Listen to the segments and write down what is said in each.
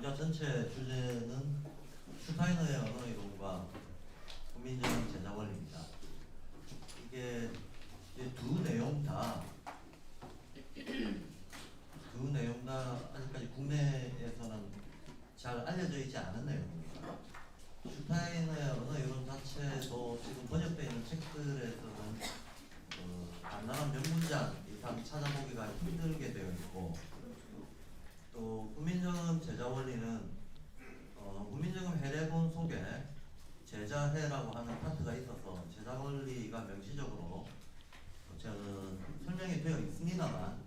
강좌 전체 주제는 슈타이너의 언어 이론과 국민적인 제자 원리입니다. 이게 두 내용 다 아직까지 국내에서는 잘 알려져 있지 않은 내용입니다. 슈타이너의 언어 이론 자체도 지금 번역되어 있는 책들에서는 간단한 몇 문장 이상 찾아보기가 힘들게 되어 있고, 또 국민적인 제자 원리는 국민적인 해례본 속에 제자해라고 하는 파트가 있어서 제자 원리가 명시적으로 저는 설명이 되어 있습니다만,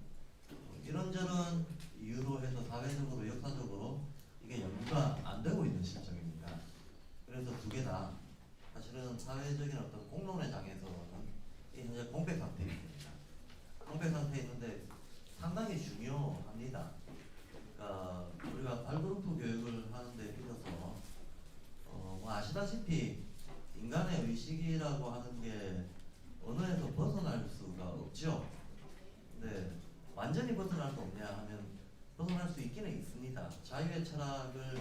이런저런 이유로 해서 사회적으로 역사적으로 이게 연구가 안 되고 있는 실정입니다. 그래서 두 개 다 사실은 사회적인 어떤 공론의 장에서는 현재 공백 상태에 있습니다. 공백 상태에 있는데 상당히 중요합니다. 그러니까 우리가 발그룹프 교육을 하는 데 있어서 뭐 아시다시피 인간의 의식이라고 하는 게 언어에서 벗어날 수가 없죠. 근데 완전히 벗어날 수 없냐 하면 벗어날 수 있기는 있습니다. 자유의 철학을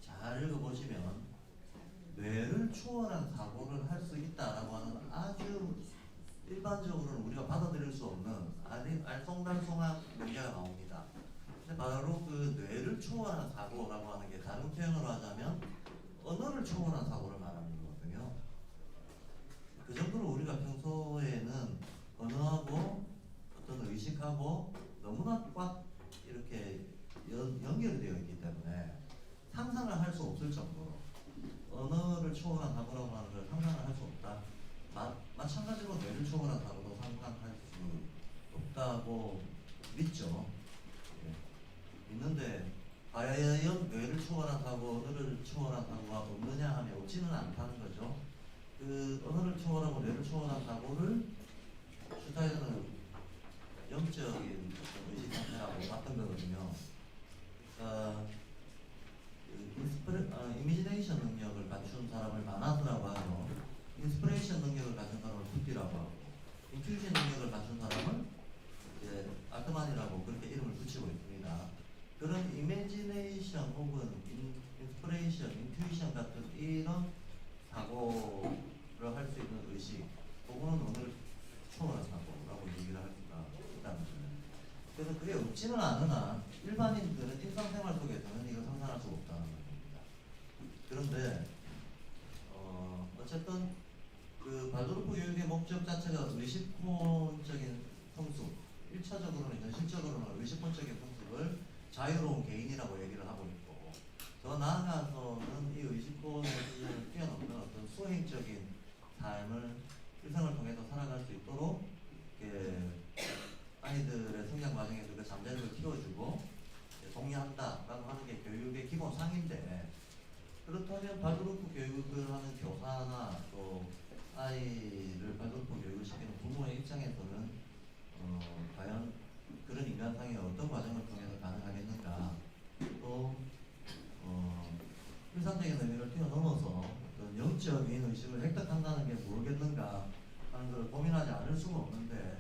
잘 읽어보시면 뇌를 초월한 사고를 할 수 있다라고 하는 아주 일반적으로는 우리가 받아들일 수 없는 알쏭달쏭한 명제가 나옵니다. 근데 바로 그 뇌를 초월한 사고라고 하는 게 다른 표현으로 하자면 언어를 초월한 사고를 말하는 거거든요. 그 정도로 우리가 평소에는 언어하고 어떤 의식하고 너무나 꽉 이렇게 연결되어 있기 때문에 상상을 할 수 없을 정도로 언어를 초월한 사고라고 하는 걸 상상을 할 수 없다. 마찬가지로 뇌를 초월한 사고도 상상할 수 없다고 믿죠. 예. 있는데 과연 뇌를 초월한 사고, 언어를 초월한 사고가 없느냐 하면 없지는 않다는 거죠. 그 언어를 초월하고 뇌를 초월한 사고를 슈타이너는 영적인 의식 상태라고 봤던 거거든요. 이미지네이션 능력을 갖춘 사람을 마나드라고 하고, 인스피레이션 능력을 갖춘 사람을 푸티라고 하고, 인투이션 능력을 갖춘 사람을 이제 아트만이라고 그렇게 이름을 붙이고 있습니다. 그런 이미지네이션 혹은 인스피레이션, 인투이션 같은 이런 사고를 할 수 있는 의식, 그거는 오늘 초월한 사고라고 얘기를 할 수가 있다는 거예요. 그래서 그게 없지는 않으나 일반인들은 일상생활 속에서는 이걸 상상할 수 없다는 겁니다. 그런데 어쨌든 그 발도르프 교육의 목적 자체가 의식론적인 성숙, 1차적으로는 현실적으로는 의식론적인 성숙을 자유로운 개인이라고 얘기를 하고 있고, 더 나아가서는 이 의식론을 뛰어넘는 어떤 수행적인 삶을 일상을 통해서 살아갈 수 있도록 아이들의 성장 과정에서 그 잠재력을 키워주고 독려한다라고 하는 게 교육의 기본 상인데, 그렇다면 발도르프 교육을 하는 교사나 또 아이를 발도르프 교육을 시키는 부모의 입장에서는 과연 그런 인간상의 어떤 과정을 통해서 가능하겠는가, 또 일상적인 의미를 뛰어넘어서 어떤 영적인 의식을 획득한다는 게 모르겠는가 하는 걸 고민하지 않을 수가 없는데,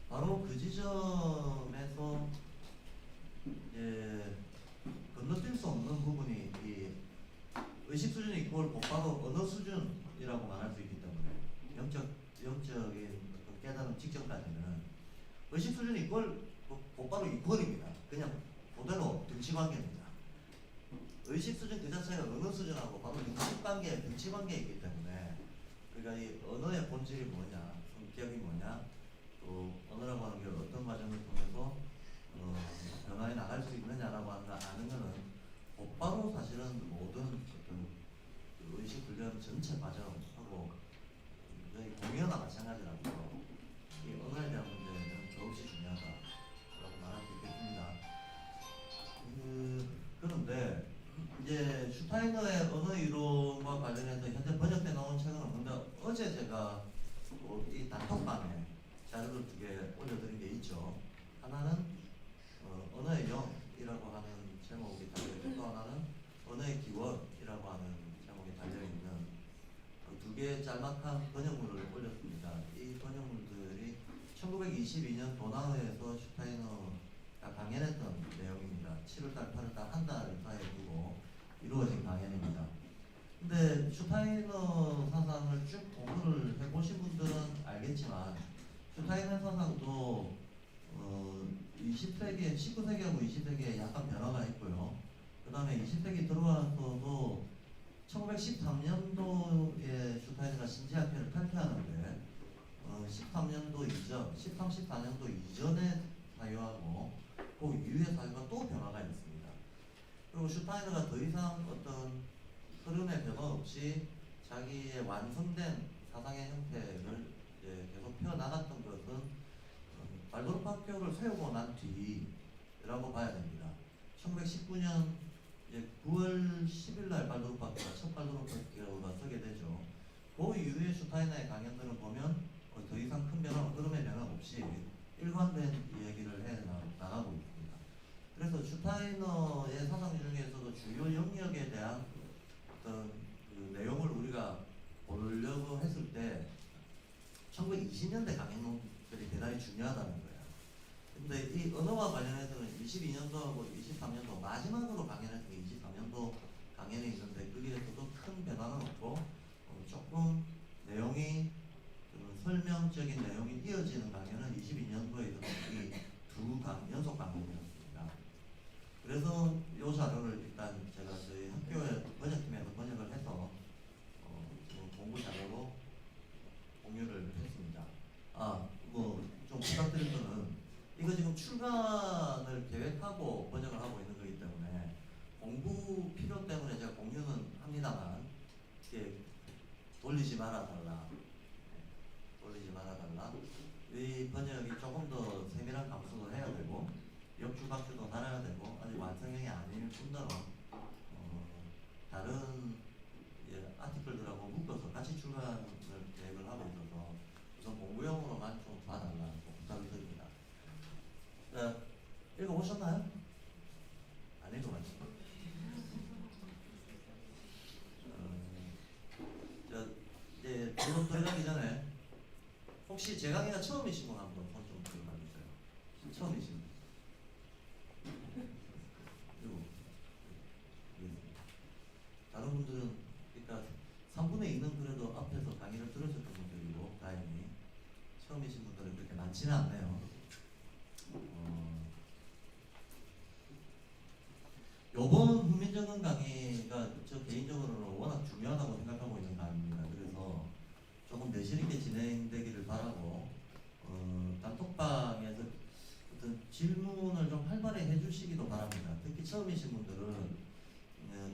바로 그 지점에서 건너뛸 수 없는 부분이 이 의식 수준이 이걸 곧바로 언어 수준이라고 말할 수 있기 때문에, 영적인 깨달음 직전까지는 의식 수준이 이걸 곧바로 이퀄입니다. 그냥 그대로 등치 관계입니다. 의식 수준 그 자체가 언어 수준하고 바로 등치 관계에 있기 때문에, 그러니까 이 언어의 본질이 뭐냐, 성격이 뭐냐, 또 언어라고 하는 게 어떤 과정을 통해서 변화해 나갈 수 있느냐라고 하는 걸 아는 거는 곧바로 사실은 모든 어떤 의식 훈련 전체 과정하고 공연과 마찬가지라고 이 언어에 대한 문제는 더욱이 중요하다라고 말할 수 있겠습니다. 그런데 이제 슈타이너의 언어 이론과 관련해서 현재 번역돼 나온 책은 없는데, 어제 제가 이 단톡방에 자료를 두 개 올려드린 게 있죠. 하나는 언어의 영이라고 하는 제목이 달려있고, 또 하나는 언어의 기원이라고 하는 제목이 달려있는 두 개의 짤막한 번역물을 올렸습니다. 이 번역물들이 1922년 도나우에서 슈타이너가 강연했던 내용입니다. 7월달, 8월달 한 달 사이에 두고 강연입니다. 근데 슈타이너 사상을 쭉 공부를 해보신 분들은 알겠지만 슈타이너 사상도 20세기, 19세기하고 20세기에 약간 변화가 있고요. 그 다음에 20세기 들어와서도 1913년도에 슈타이너가 신지학회를 탈퇴하는데 13년도 이전, 13, 14년도 이전의 사유하고 그 이후의 사유가 또 변화가 있습니다. 그리고 슈타이너가 더 이상 어떤 흐름의 변화 없이 자기의 완성된 사상의 형태를 계속 펴나갔던 것은 발도르프 학교를 세우고 난 뒤라고 봐야 됩니다. 1919년 9월 10일 날 발도르프 학교가 첫 발도르프 학교가 서게 되죠. 그 이후에 슈타이너의 강연들을 보면 더 이상 큰 변화, 흐름의 변화 없이 일관된 얘기를 해 나가고 있습니다. 그래서 슈타이너의 사상 중에서도 주요 영역에 대한 어떤 그 내용을 우리가 보려고 했을 때 1920년대 강연들이 대단히 중요하다는 거예요. 근데 이 언어와 관련해서는 22년도하고 23년도 마지막으로 강연했던 게 23년도 강연이 있는데 거기에서도 큰 변화는 없고 조금 내용이 설명적인 내용이 이어지는 강연은 22년도에 있었던 이 두 연속 강연이었습니다. 그래서 이 자료를 일단 제가 저희 학교의 번역팀에서 번역을 해서 지금 공부 자료로 공유를 했습니다. 뭐 좀 부탁드릴 거는 이거 지금 출간을 계획하고 번역을 하고 있는 거기 때문에 공부 필요 때문에 제가 공유는 합니다만 이렇게 돌리지 말아달라. 돌리지 말아달라. 이 번역이 조금 더 세밀한 감수도 해야 되고 역주박주도 달아야 되고 아직 완성형이 아닐 뿐더러 다른 아티클들하고 묶어서 같이 출간을 계획을 하고 있어서 우선 공부용으로만 좀 봐달라고 부탁을 드립니다. 읽어보셨나요? 안 읽어봤죠? 이제 본론 들어가기 전에 혹시 제 강의가 처음이신 분 한번 손 좀 들어봐 주세요. 처음이신 분. 그리고 다른 분들은 그러니까 3분의 2는 그래도 앞에서 강의를 들으셨던 분들이고 다행히 처음이신 분들은 그렇게 많지는 않네요. 요번 훈민정음 강의가 저 개인적으로는 워낙 중요하다고 생각하고 있는 강의입니다. 그래서 조금 내실있게 진행되기를 바라고 단톡방에서 어떤 질문을 좀 활발히 해주시기도 바랍니다. 특히 처음이신 분들은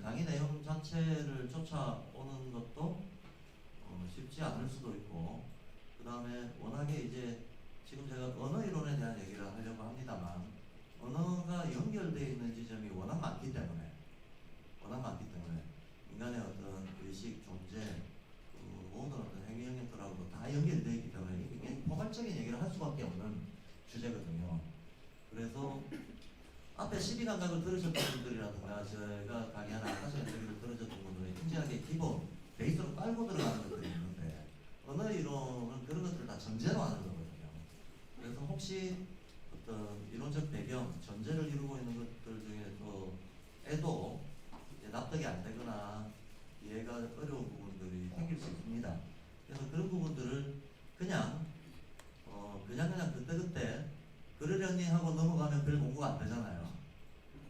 강의 내용 자체를 쫓아오는 것도 쉽지 않을 수도 있고 그 다음에 워낙에 이제 지금 제가 언어 이론에 대한 얘기를 하려고 합니다만 언어가 연결되어 있는 지점이 워낙 많기 때문에 인간의 어떤 의식, 존재, 모든 어떤 행위 영역들하고도 다 연결되어 있기 때문에 이게 포괄적인 얘기를 할 수밖에 없는 주제거든요. 그래서 앞에 12감각을 들으셨던 분들이라든가 제가 강의하는 아카시아 얘기를 들으셨던 분들은 인지학의 기본, 베이스로 깔고 들어가는 것들이 있는데 언어 이론은 그런 것들을 다 전제로 하는 거거든요. 그래서 혹시 어떤 이론적 배경, 전제를 이루고 있는 것들 중에서에도 납득이 안 되거나 이해가 어려운 부분들이 생길 수 있습니다. 그래서 그런 부분들을 그냥 그때그때 그러려니 하고 넘어가면 별 공부가 안 되잖아요.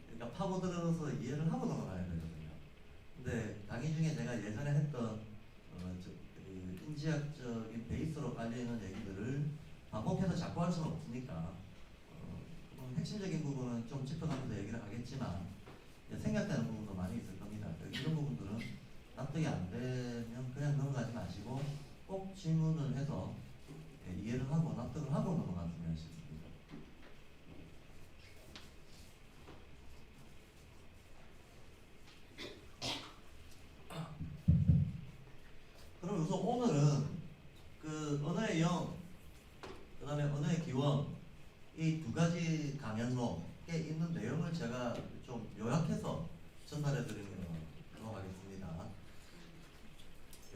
그러니까 파고들어서 이해를 하고 넘어가야 되거든요. 근데 강의 중에 제가 예전에 했던 그 인지학적인 베이스로 깔려있는 얘기들을 반복해서 자꾸 할 수는 없으니까 핵심적인 부분은 좀 짚어가면서 얘기를 하겠지만 생략되는 부분도 많이 있을 겁니다. 이런 부분들은 납득이 안 되면 그냥 넘어가지 마시고 꼭 질문을 해서 이해를 하고 납득을 하고 넘어갔으면 싶습니다. 그럼 우선 오늘은 그 언어의 영, 그 다음에 언어의 기원 이 두 가지 강연록에 있는 내용을 제가 좀 요약해서 전달해 드리도록 하겠습니다.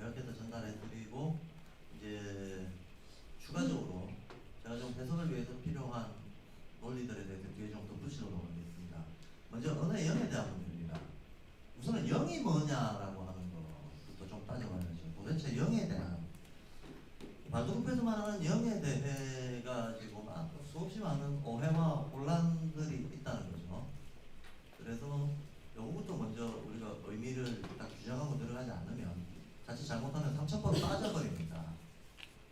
요약해서 전달해 드리고 이제 추가적으로 제가 좀 해석을 위해서 조그마한 영에 대해 가지고 막 수없이 많은 오해와 혼란들이 있다는 거죠. 그래서 요거부터 먼저 우리가 의미를 딱 규정하고 들어가지 않으면 자칫 잘못하면 상처법에 빠져버립니다.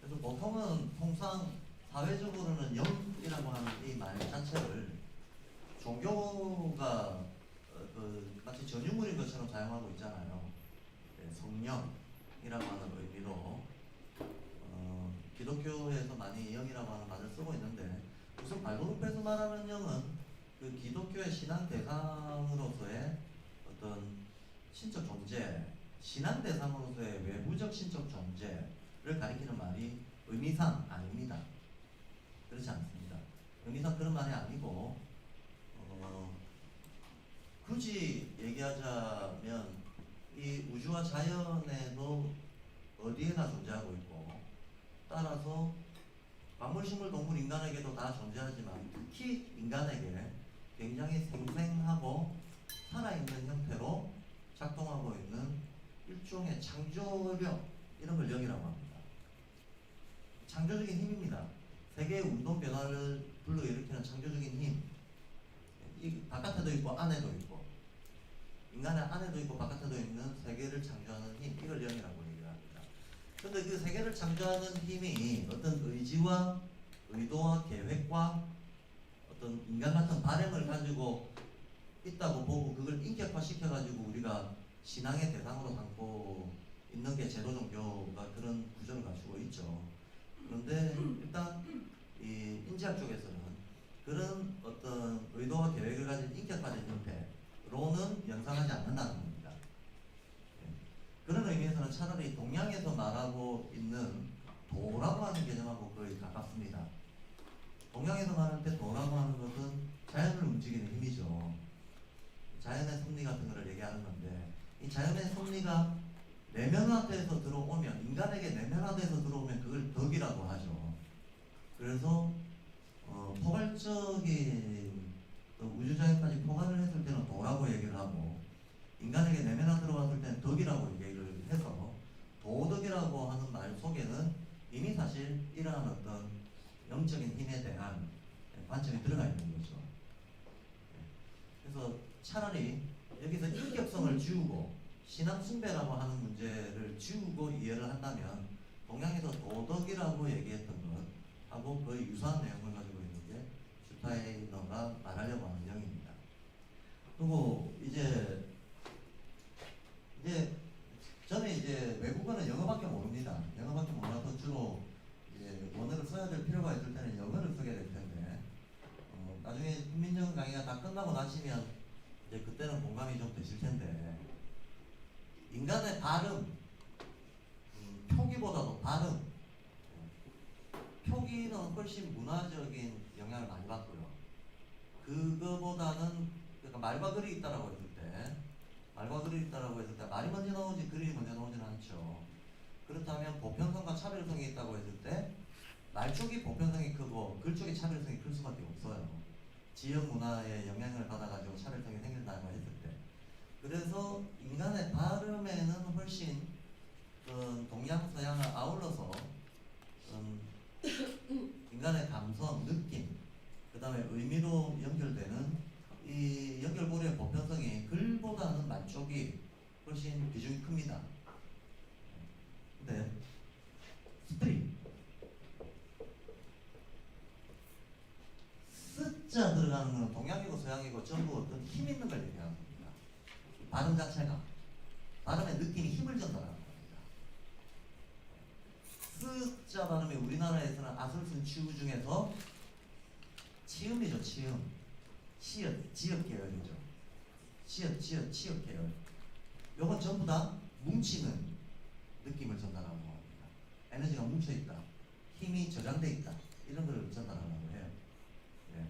그래서 보통은 통상 사회적으로는 영이라고 하는 이 말 자체를 종교가 마치 전유물인 것처럼 사용하고 있잖아요. 네, 성령이라고 하는 의미로 기독교에서 많이 영이라고 하는 말을 쓰고 있는데, 우선 발도르페에서 말하는 영은 그 기독교의 신앙 대상으로서의 어떤 신적 존재, 신앙 대상으로서의 외부적 신적 존재를 가리키는 말이 의미상 아닙니다. 그렇지 않습니다. 의미상 그런 말이 아니고 굳이 얘기하자면 이 우주와 자연에도 어디에나 존재하고 있고, 따라서 광물, 식물, 동물, 인간에게도 다 존재하지만 특히 인간에게 굉장히 생생하고 살아있는 형태로 작동하고 있는 일종의 창조력, 이런 걸 영이라고 합니다. 창조적인 힘입니다. 세계의 운동 변화를 불러일으키는 창조적인 힘. 이 바깥에도 있고 안에도 있고, 인간의 안에도 있고 바깥에도 있는 세계를 창조하는 힘, 이걸 영이라고 얘기를 합니다. 그런데 그 세계를 창조하는 힘이 어떤 의지와 의도와 계획과 어떤 인간 같은 바램을 가지고 있다고 보고 그걸 인격화시켜가지고 우리가 신앙의 대상으로 삼고 있는 게 제도 종교가 그런 구조를 갖추고 있죠. 그런데 일단 이 인지학 쪽에서는 그런 어떤 의도와 계획을 가진 인격화된 형태로는 연상하지 않는다는 겁니다. 그런 의미에서는 차라리 동양에서 말하고 있는 도라고 하는 개념하고 거의 가깝습니다. 동양에서 말할 때 도라고 하는 것은 자연을 움직이는 힘이죠. 자연의 섭리 같은 것을 얘기하는 건데, 이 자연의 섭리가 내면화돼서 들어오면, 인간에게 내면화돼서 들어오면 그걸 덕이라고 하죠. 그래서 포괄적인 우주자연까지 포괄을 했을 때는 도라고 얘기를 하고, 인간에게 내면화 들어갔을 때는 덕이라고 얘기를 해서 도덕이라고 하는 말 속에는 이미 사실 이러한 어떤 영적인 힘에 대한 관점이 들어가 있는 거죠. 그래서 차라리 여기서 인격성을 지우고 신앙 숭배라고 하는 문제를 지우고 이해를 한다면 동양에서 도덕이라고 얘기했던 것하고 거의 유사한 내용을 가지고 있는 게 슈타이너가 말하려고 하는 영입니다. 그리고 이제 저는 이제 외국어는 영어밖에 모릅니다. 영어밖에 몰라서 주로 이제 원어를 써야 될 필요가 있을 때는 영어를 쓰게 될 텐데, 나중에 훈민정 강의가 다 끝나고 나시면 이제 그때는 공감이 좀 되실 텐데, 인간의 발음, 표기보다도 발음, 표기는 훨씬 문화적인 영향을 많이 받고요. 그거보다는 그러니까 말과 글이 있다라고 했을 때, 말이 먼저 나오지 글이 먼저 나오지는 않죠. 그렇다면 보편성과 차별성이 있다고 했을 때 말 쪽이 보편성이 크고 글 쪽이 차별성이 클 수밖에 없어요. 지역 문화의 영향을 받아가지고 차별성이 생긴다고 했을 때. 그래서 인간의 발음에는 훨씬 동양 서양을 아울러서 인간의 감성, 느낌, 그 다음에 의미로 연결되는 이 연결고리의 보편성이 글보다는 말 쪽이 훨씬 비중이 큽니다. 근데 스프링, 스자 들어가는 건 동양이고 서양이고 전부 어떤 힘 있는 걸 얘기하는 겁니다. 발음 자체가, 발음의 느낌이 힘을 전달하는 겁니다. 스자 발음이 우리나라에서는 아술순 치우 중에서 치음이죠. 치음, 치읓, 지읒 계열이죠. 치읓, 치읓 계열. 요건 전부 다 뭉치는 느낌을 전달하는 겁니다. 에너지가 뭉쳐있다, 힘이 저장돼 있다, 이런 걸 전달하려고 해요. 네.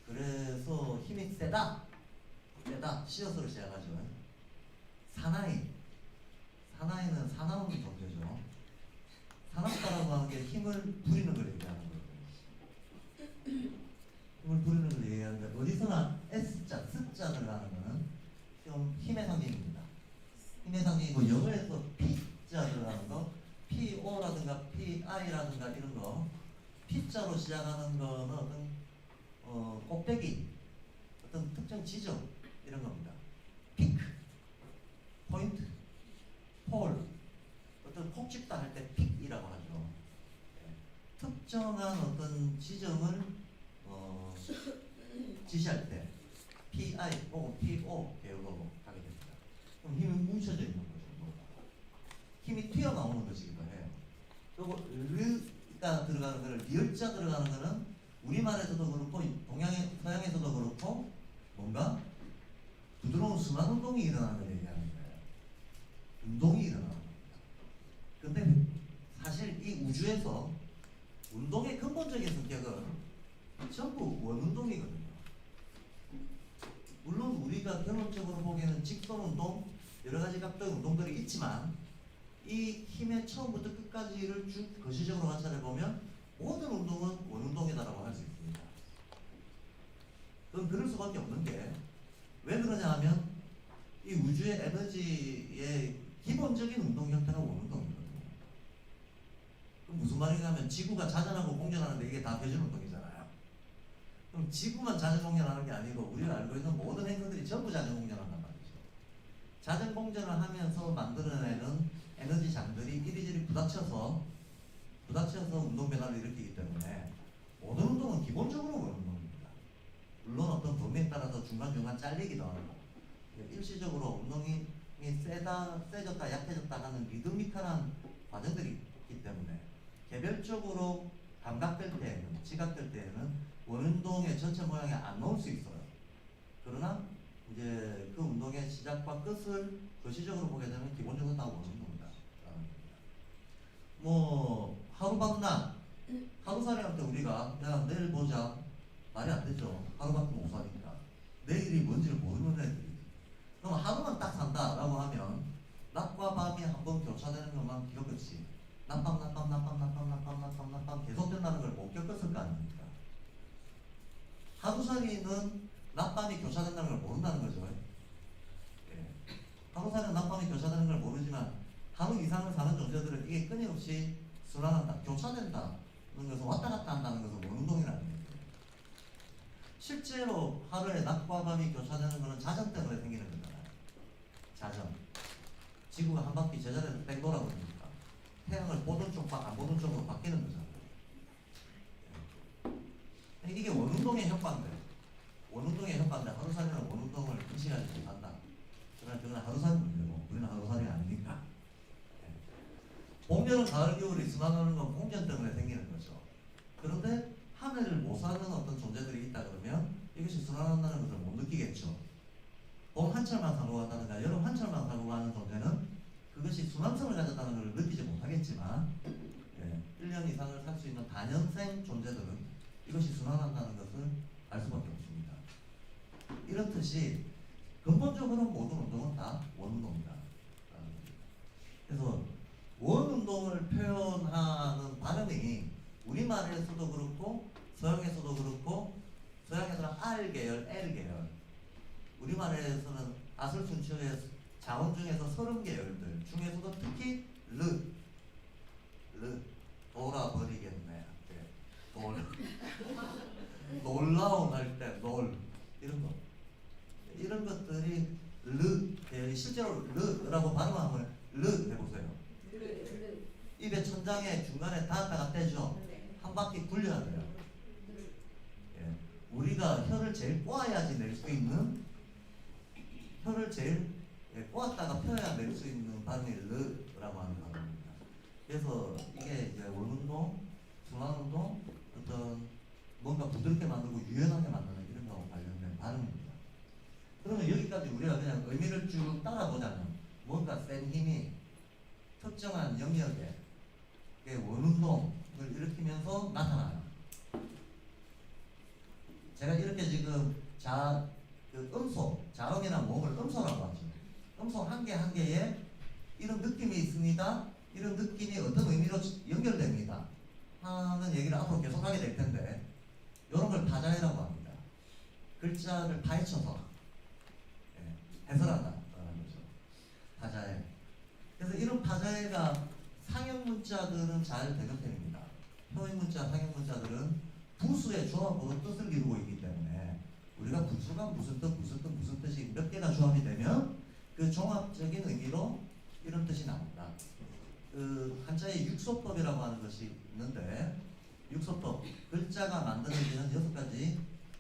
그래서 힘이 세다, 시어서로 시작하죠. 사나이는 사나운 존재죠. 사납다라고 하는 게 힘을 부리는 걸 얘기하는 거예요. 힘을 부리는 걸 얘기하는데, 어디서나 S자, S자 들어가는 거는 좀 힘의 상징입니다. 힘의 상징이고, 영어에서 P자 들어가는 거, PO라든가 PI라든가 이런 P자로 시작하는 거는 어떤 꼭대기, 어떤 특정 지점 이런 겁니다. 피크, 포인트, 폴, 어떤 폭 집다 할 때 픽이라고 하죠. 예. 특정한 어떤 지점을 지시할 때 PI 혹은 PO 계열로 하게 됩니다. 그럼 힘이 뭉쳐져 있는 거죠. 힘이 튀어나오는 것이기도 해요. 그리고 르가 들어가는 거는 리을자 들어가는 거는 우리말에서도 그렇고 서양에서도 그렇고 뭔가 부드러운 순환 운동이 일어나는 걸 얘기하는 거예요. 운동이 일어나는 겁니다. 근데 사실 이 우주에서 운동의 근본적인 성격은 전부 원운동이거든요. 물론 우리가 결론적으로 보기에는 직선운동, 여러가지 각도의 운동들이 있지만 이 힘의 처음부터 끝까지를 쭉 거시적으로 관찰해보면 모든 운동은 원운동이다라고 할 수 있습니다. 그건 그럴 수밖에 없는 게 왜 그러냐 하면 이 우주의 에너지의 기본적인 운동 형태가 원운동이거든요. 그럼 무슨 말인가 하면 지구가 자전하고 공전하는데 이게 다 표준 운동이잖아요. 그럼 지구만 자전 공전하는 게 아니고 우리가 알고 있는 모든 행성들이 전부 자전 공전한단 말이죠. 자전 공전을 하면서 만들어내는 에너지 장들이 이리저리 부닥쳐서 운동 변화를 일으키기 때문에 모든 운동은 기본적으로 원운동입니다. 물론 어떤 범위에 따라서 중간중간 잘리기도 하고 일시적으로 운동이 세졌다 약해졌다 하는 리드미컬한 과정들이 있기 때문에 개별적으로 감각될 때에는, 지각될 때에는 원운동의 전체 모양에 안 넣을 수 있어요. 그러나 이제 그 운동의 시작과 끝을 거시적으로 보게 되면 기본적으로 다 원운동이다. 뭐 하루 밤낮 하루살이한테 우리가 야 내일 보자 말이 안 되죠. 하루밖에 못 사니까 내일이 뭔지를 모르는 애들이. 그럼 하루만 딱 산다라고 하면 낮과 밤이 한번 교차되는 것만 기억했지. 낮밤 계속된다는 걸 못 겪었을 거 아닙니까? 하루살이는 낮밤이 교차된다는 걸 모른다는 거죠. 예. 하루살이는 낮밤이 교차되는 걸 모르지만 하루 이상을 사는 존재들은 이게 끊임없이 순환한다, 교차된다는 것은 왔다 갔다 한다는 것은 원운동이라는 거예요. 실제로 하루에 낮과 밤이 교차되는 것은 자전 때문에 생기는 거잖아요. 자전. 지구가 한 바퀴 제자리에서 뺑 돌아버리니까 태양을 보던 쪽과 안 보던 쪽으로 바뀌는 거잖아요. 이게 원운동의 효과인데, 하루살이는 원운동을 인식하지 못한다. 그러나 그건 하루살이 문제고 우리는 하루살이 아니니까. 봄, 여름, 가을, 겨울이 순환하는 건 공전 때문에 생기는 거죠. 그런데 하늘을 못 사는 어떤 존재들이 있다 그러면 이것이 순환한다는 것을 못 느끼겠죠. 봄 한철만 살고 간다든가 여름 한철만 살고 가는 존재는 그것이 순환성을 가졌다는 걸 느끼지 못하겠지만 1년 이상을 살 수 있는 단연생 존재들은 이것이 순환한다는 것을 알 수밖에 없습니다. 이렇듯이 근본적으로 모든 운동은 다 원운동이다. 그래서 원운동을 표현하는 발음이 우리말에서도 그렇고 서양에서도 그렇고, 서양에서는 R 계열, L 계열, 우리말에서는 아슬순치의 자원 중에서 30계열들 중에서도 특히 돌아버리겠네. 놀라운 할 때 이런 것들이 계열이 실제로 라고 발음하면 해보세요. 입의 천장에 중간에 닿았다가 떼죠. 한 바퀴 굴려야 돼요. 예. 우리가 혀를 제일 꼬아야지 낼 수 있는, 혀를 제일 꼬았다가 펴야 낼 수 있는 발음이 르라고 하는 발음입니다. 그래서 이게 이제 원운동, 순환운동, 어떤 뭔가 부드럽게 만들고 유연하게 만드는 이런 거하고 관련된 발음입니다. 그러면 여기까지 우리가 그냥 의미를 쭉 따라보자면 뭔가 센 힘이 특정한 영역에 원운동을 일으키면서 나타나요. 제가 이렇게 지금 자음이나 모음을 음소라고 하죠. 음소 한 개 한 개에 이런 느낌이 있습니다. 이런 느낌이 어떤 의미로 연결됩니다 하는 얘기를 앞으로 계속 하게 될 텐데, 이런 걸 파자해라고 합니다. 글자를 파헤쳐서 해설한다라는 거죠. 파자해. 그래서 이런 파자해가 상형 문자들은 잘 되는 편입니다. 표현문자, 상형문자들은 부수의 조합으로 뜻을 이루고 있기 때문에 우리가 부수가 무슨 뜻, 무슨 뜻이 몇 개가 조합이 되면 그 종합적인 의미로 이런 뜻이 나옵니다. 그 한자의 육소법이라고 하는 것이 있는데 육소법, 글자가 만들어지는 6가지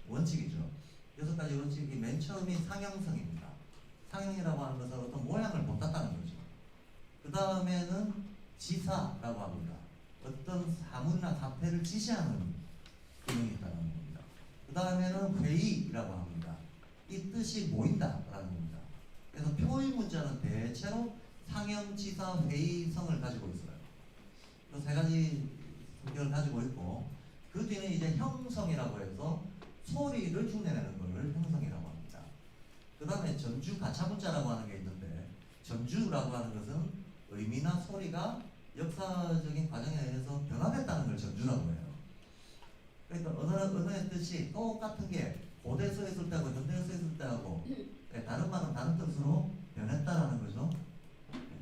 원칙이죠. 6가지 원칙이 맨 처음이 상형성입니다. 상형이라고 하는 것은 어떤 모양을 본땄다는 거죠. 그 다음에는 지사라고 합니다. 어떤 사물이나 사태를 지시하는 기능이 있다는 겁니다. 그 다음에는 회의라고 합니다. 이 뜻이 모인다라는 겁니다. 그래서 표의 문자는 대체로 상형, 지사, 회의성을 가지고 있어요. 이 3가지 성격을 가지고 있고, 그 뒤는 이제 형성이라고 해서 소리를 흉내내는 것을 형성이라고 합니다. 그 다음에 전주 가차문자라고 하는 게 있는데, 전주라고 하는 것은 의미나 소리가 역사적인 과정에 의해서 변화됐다는 걸 전주라고 해요. 그러니까 언어의 뜻이 똑같은 게 고대 써 있을 때하고 현대에 써 있을 때하고 다른 말은 다른 뜻으로 변했다라는 거죠.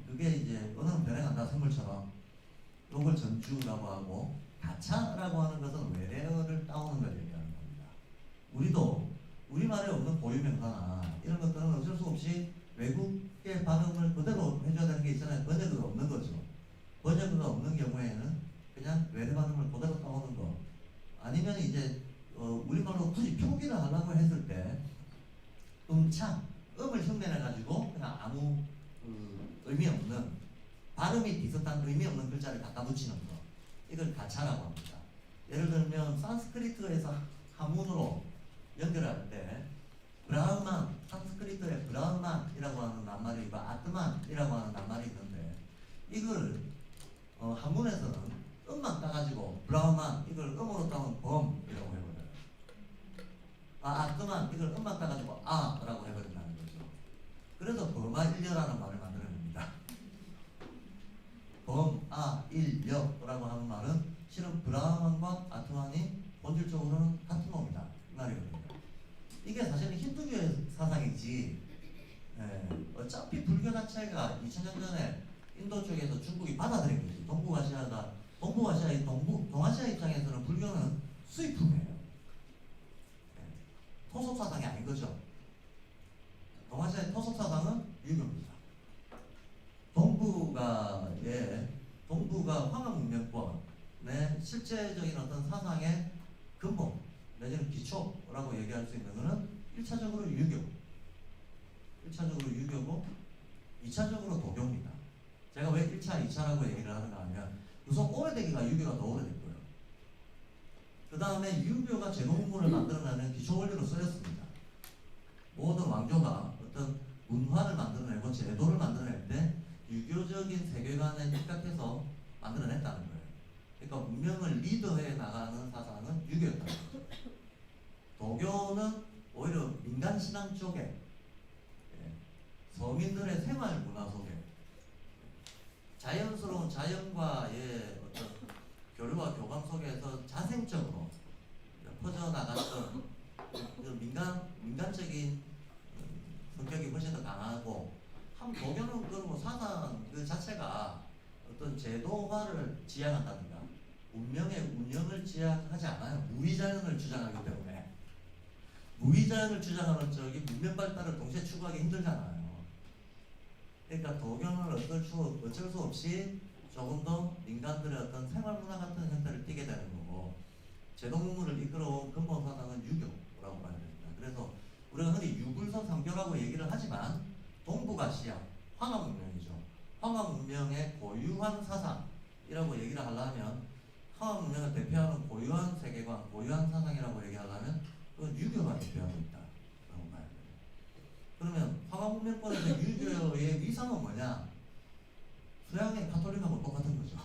그게 이제 언어는 변해간다, 생물처럼. 이걸 전주라고 하고, 가차라고 하는 것은 외래어를 따오는 걸 얘기하는 겁니다. 우리도 우리말에 없는 고유명사나 이런 것들은 어쩔 수 없이 외국의 발음을 그대로 해줘야 되는 게 있잖아요. 번역어가 없는 거죠. 번역어가 없는 경우에는 그냥 외래 발음을 그대로 따오는 거. 아니면 이제 우리말로 굳이 표기를 하려고 했을 때 음창, 음을 흉내내가지고 그냥 아무 의미 없는, 발음이 비슷한 의미 없는 글자를 갖다 붙이는 거, 이걸 가차라고 합니다. 예를 들면 산스크리트에서 한문으로 연결할 때 브라흐만, 산스크리트의 브라흐만이라고 하는 낱말이 있고 아트만이라고 하는 낱말이 있는데, 이걸 한문에서는 음만 따가지고 브라흐만, 이걸 음으로 따면 범이라고 해버려요. 아트만, 이걸 음만 따가지고 아라고 해버린다는 거죠. 그래서 범아일려라는 말을 만들어냅니다. 범아일려라고 하는 말은 실은 브라흐만과 아트만이 본질적으로는 같은 놈이다, 이 말이거든요. 이게 사실은 힌두교의 사상이지, 어차피 불교 자체가 2000년 전에 인도 쪽에서 중국이 받아들인 거지. 동아시아 입장에서는 불교는 수입품이에요. 토속 사상이 아닌 거죠. 동아시아의 토속 사상은 유교입니다. 동부가 황하 문명권의 실제적인 어떤 사상의 근본 내지는 기초라고 얘기할 수 있는 것은 1차적으로 유교고 2차적으로 도교입니다. 제가 왜 1차, 2차라고 얘기를 하는가 하면 우선 오래되기가 유교가 더 오래됐고요. 그 다음에 유교가 제도문물을 만들어내는 기초 원리로 쓰였습니다. 모든 왕조가 어떤 문화를 만들어내고 제도를 만들어낼 때 유교적인 세계관에 입각해서 만들어냈다는 거예요. 그러니까 문명을 리더해 나가는 사상은 유교였다는 거죠. 도교는 오히려 민간신앙 쪽에, 서민들의 생활 문화 속에 자연스러운 자연과의 어떤 교류와 교감 속에서 자생적으로 퍼져나갔던 민간적인 성격이 훨씬 더 강하고, 한 도교는 그런 사상 그 자체가 어떤 제도화를 지향한다든가 운명의 운영을 지향하지 않아요. 무위자연을 주장하기 때문에. 무위자연을 주장하는 쪽이 문명 발달을 동시에 추구하기 힘들잖아요. 그러니까 도교는 어쩔 수 없이 조금 더 민간들의 어떤 생활문화 같은 형태를 띠게 되는 거고, 제도문물을 이끌어온 근본 사상은 유교라고 봐야 됩니다. 그래서 우리가 흔히 유불선 삼교라고 얘기를 하지만 동북아시아 황하 문명이죠. 황하 문명의 고유한 사상이라고 얘기를 하려면, 황하 문명을 대표하는 고유한 세계관, 고유한 사상이라고 얘기하려면 그건 유교가 대표하고 있다라고 봐야 돼요. 그러면 황하 문명권에서 유교의 위상은 뭐냐? 서양의 가톨릭하고 똑같은 거죠.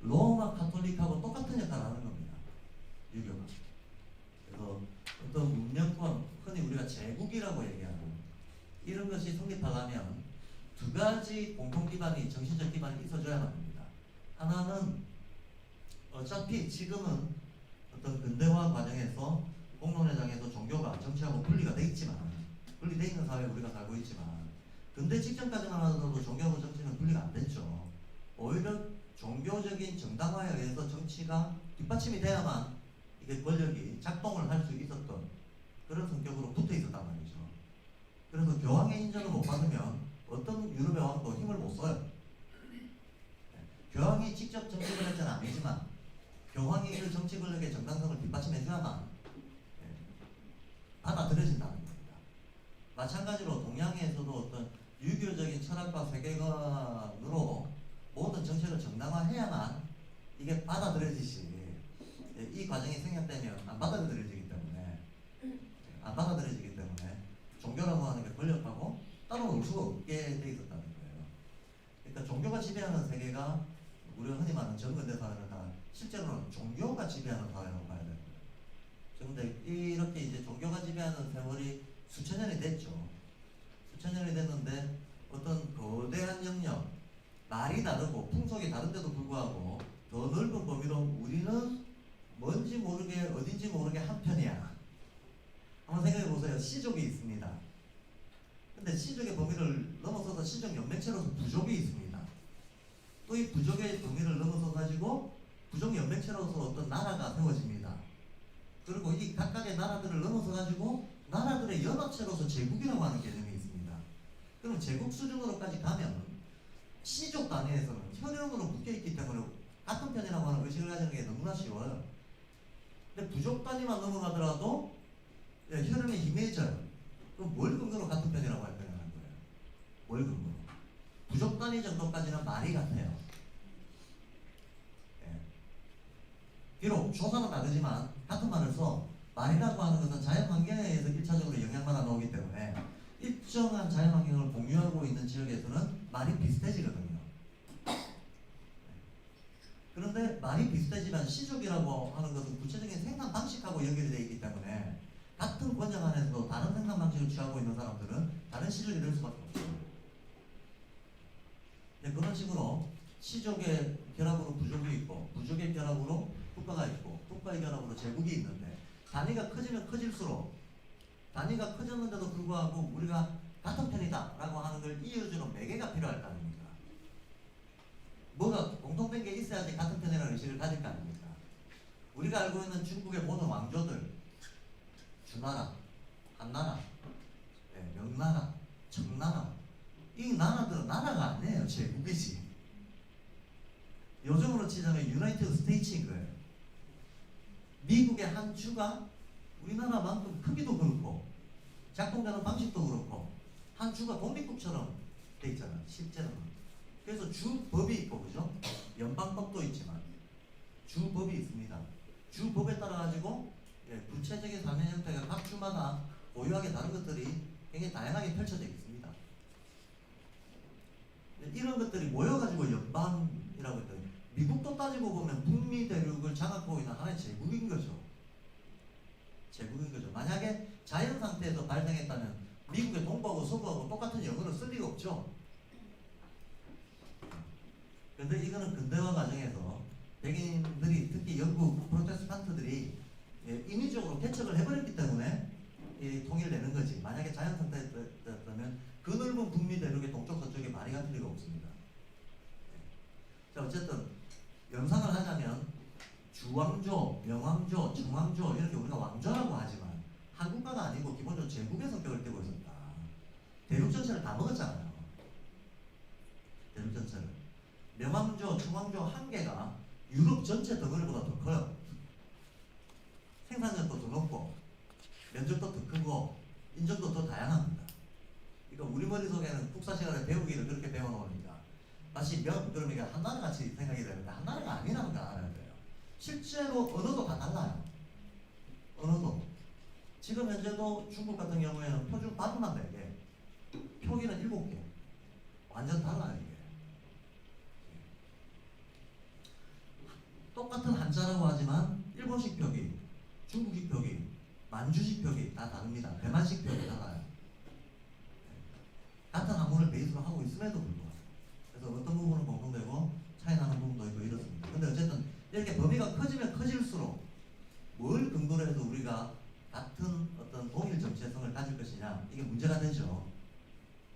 로마 가톨릭하고 똑같은 역할을 하는 겁니다. 유교가. 그래서 어떤 문명권, 흔히 우리가 제국이라고 얘기하는 이런 것이 성립하려면 2가지 공통 기반이, 정신적 기반이 있어줘야만 합니다. 하나는 어차피 지금은 어떤 근대화 과정에서 공론회장에서 종교가 정치하고 분리돼 있는 사회에 우리가 살고 있지만, 근대 직전까지만 하더라도 종교하고 정치는 분리가 안 됐죠. 오히려 종교적인 정당화에 의해서 정치가 뒷받침이 돼야만 이게 권력이 작동을 할 수 있었던 그런 성격으로 붙어 있었단 말이죠. 그래서 교황의 인정을 못 받으면 어떤 유럽의 왕도 힘을 못 써요. 교황이 직접 정치 권력자는 아니지만 교황이 그 정치 권력의 정당성을 뒷받침해줘야만 받아들여진다는 겁니다. 마찬가지로 동양에서도 어떤 유교적인 철학과 세계관으로 모든 정책을 정당화해야만 이게 받아들여지시 이 과정이 생략되면 안 받아들여지기 때문에 종교라고 하는 게 권력하고 따로 놀 수가 없게 돼 있었다는 거예요. 그러니까 종교가 지배하는 세계가 우리가 흔히 말하는 정근대 사회는 다 실제로는 종교가 지배하는 사회라고 봐야 돼요. 그런데 이렇게 이제 종교가 지배하는 세월이 수천 년이 됐죠. 수천 년이 됐는데 어떤 거대한 영역, 말이 다르고 풍속이 다른데도 불구하고 더 넓은 범위로 우리는 뭔지 모르게 어딘지 모르게 한편이야. 한번 생각해 보세요. 시족이 있습니다. 근데 시족의 범위를 넘어서서 시족 연맹체로서 부족이 있습니다. 또 이 부족의 범위를 넘어서 가지고 부족 연맹체로서 어떤 나라가 세워집니다. 그리고 이 각각의 나라들을 넘어서 가지고 나라들의 연합체로서 제국이라고 하는 개념이 있습니다. 그럼 제국 수준으로까지 가면 시족 단위에서는 혈연으로 묶여있기 때문에 같은 편이라고 하는 의식을 가지는 게 너무나 쉬워요. 근데 부족 단위만 넘어가더라도 혈연이 희미해져요. 그럼 뭘 근거로 같은 편이라고 할 거냐는 거예요. 뭘 근거로. 부족 단위 정도까지는 말이 같아요. 비록 조사는 다르지만 같은 말을 써 말이라고 하는 것은 자연환경에 의해서 1차적으로 영향받아 나오기 때문에 일정한 자연환경을 공유하고 있는 지역에서는 말이 비슷해지거든요. 그런데 말이 비슷해지만 시족이라고 하는 것은 구체적인 생산 방식하고 연결이 되어 있기 때문에 같은 권역 안에서도 다른 생산 방식을 취하고 있는 사람들은 다른 시족이 될 수밖에 없어요. 그런 식으로 시족의 결합으로 부족이 있고 부족의 결합으로 국가가 있고 국가의 결합으로 제국이 있는데 단위가 커지면 커질수록 단위가 커졌는데도 불구하고 우리가 같은 편이다 라고 하는 걸 이어주는 매개가 필요할 거 아닙니까? 뭐가 공통된 게 있어야지 같은 편이라는 의식을 가질 거 아닙니까? 우리가 알고 있는 중국의 모든 왕조들 주나라, 한나라, 명나라, 청나라 이 나라들은 나라가 아니에요. 제국이지. 요즘으로 치자면 유나이티드 스테이츠인 거예요. 미국의 한 주가 우리나라만큼 크기도 그렇고 작동되는 방식도 그렇고 한 주가 독립국처럼 돼 있잖아요. 실제로는. 그래서 주법이 있고 그죠? 연방법도 있지만 주법이 있습니다. 주법에 따라 가지고 구체적인 사회 형태가 각 주마다 고유하게 다른 것들이 굉장히 다양하게 펼쳐져 있습니다. 이런 것들이 모여가지고 연방이라고 했더니 미국도 따지고 보면 북미 대륙을 장악하고 있는 하나의 제국인 거죠. 제국인 거죠. 만약에 자연 상태에서 발생했다면 미국의 동부하고 서부하고 똑같은 영어를 쓸 리가 없죠. 그런데 이거는 근대화 과정에서 백인들이 특히 영국 프로테스탄트들이 인위적으로 개척을 해버렸기 때문에 통일되는 거지. 만약에 자연 상태였다면 그 넓은 북미 대륙의 동쪽 서쪽에 말이 같은 리가 없습니다. 자, 어쨌든 연상을 하자면 주왕조, 명왕조, 청왕조 이렇게 우리가 왕조라고 하지만 한국가가 아니고 기본적으로 제국의 성격을 띠고 있었다. 대륙 전체를 다 먹었잖아요. 대륙 전체를. 명왕조, 청왕조 한 개가 유럽 전체 덩어리보다 더 커요. 생산력도 더 높고 면적도 더 크고 인종도 더 다양합니다. 그러니까 우리 머릿속에는 국사 시간에 배우기를 그렇게 배워놓으니까 마치 그러면 이게 한나라 같이 생각이 되는데 한나라가 아니라는 걸 알아야 돼요. 실제로 언어도 다 달라요. 언어도. 지금 현재도 중국 같은 경우에는 표준 발음만 4개, 표기는 7개. 완전 달라요 이게. 똑같은 한자라고 하지만 일본식 표기, 중국식 표기, 만주식 표기 다 다릅니다. 대만식 표기 달라요. 같은 학문을 베이스로 하고 있음에도 불구하고. 그래서 어떤 부분은 공통되고 차이 나는 부분도 있고 이렇습니다. 근데 어쨌든 이렇게 범위가 커지면 커질수록 뭘 근거로 해서 우리가 같은 어떤 동일 정체성을 가질 것이냐 이게 문제가 되죠.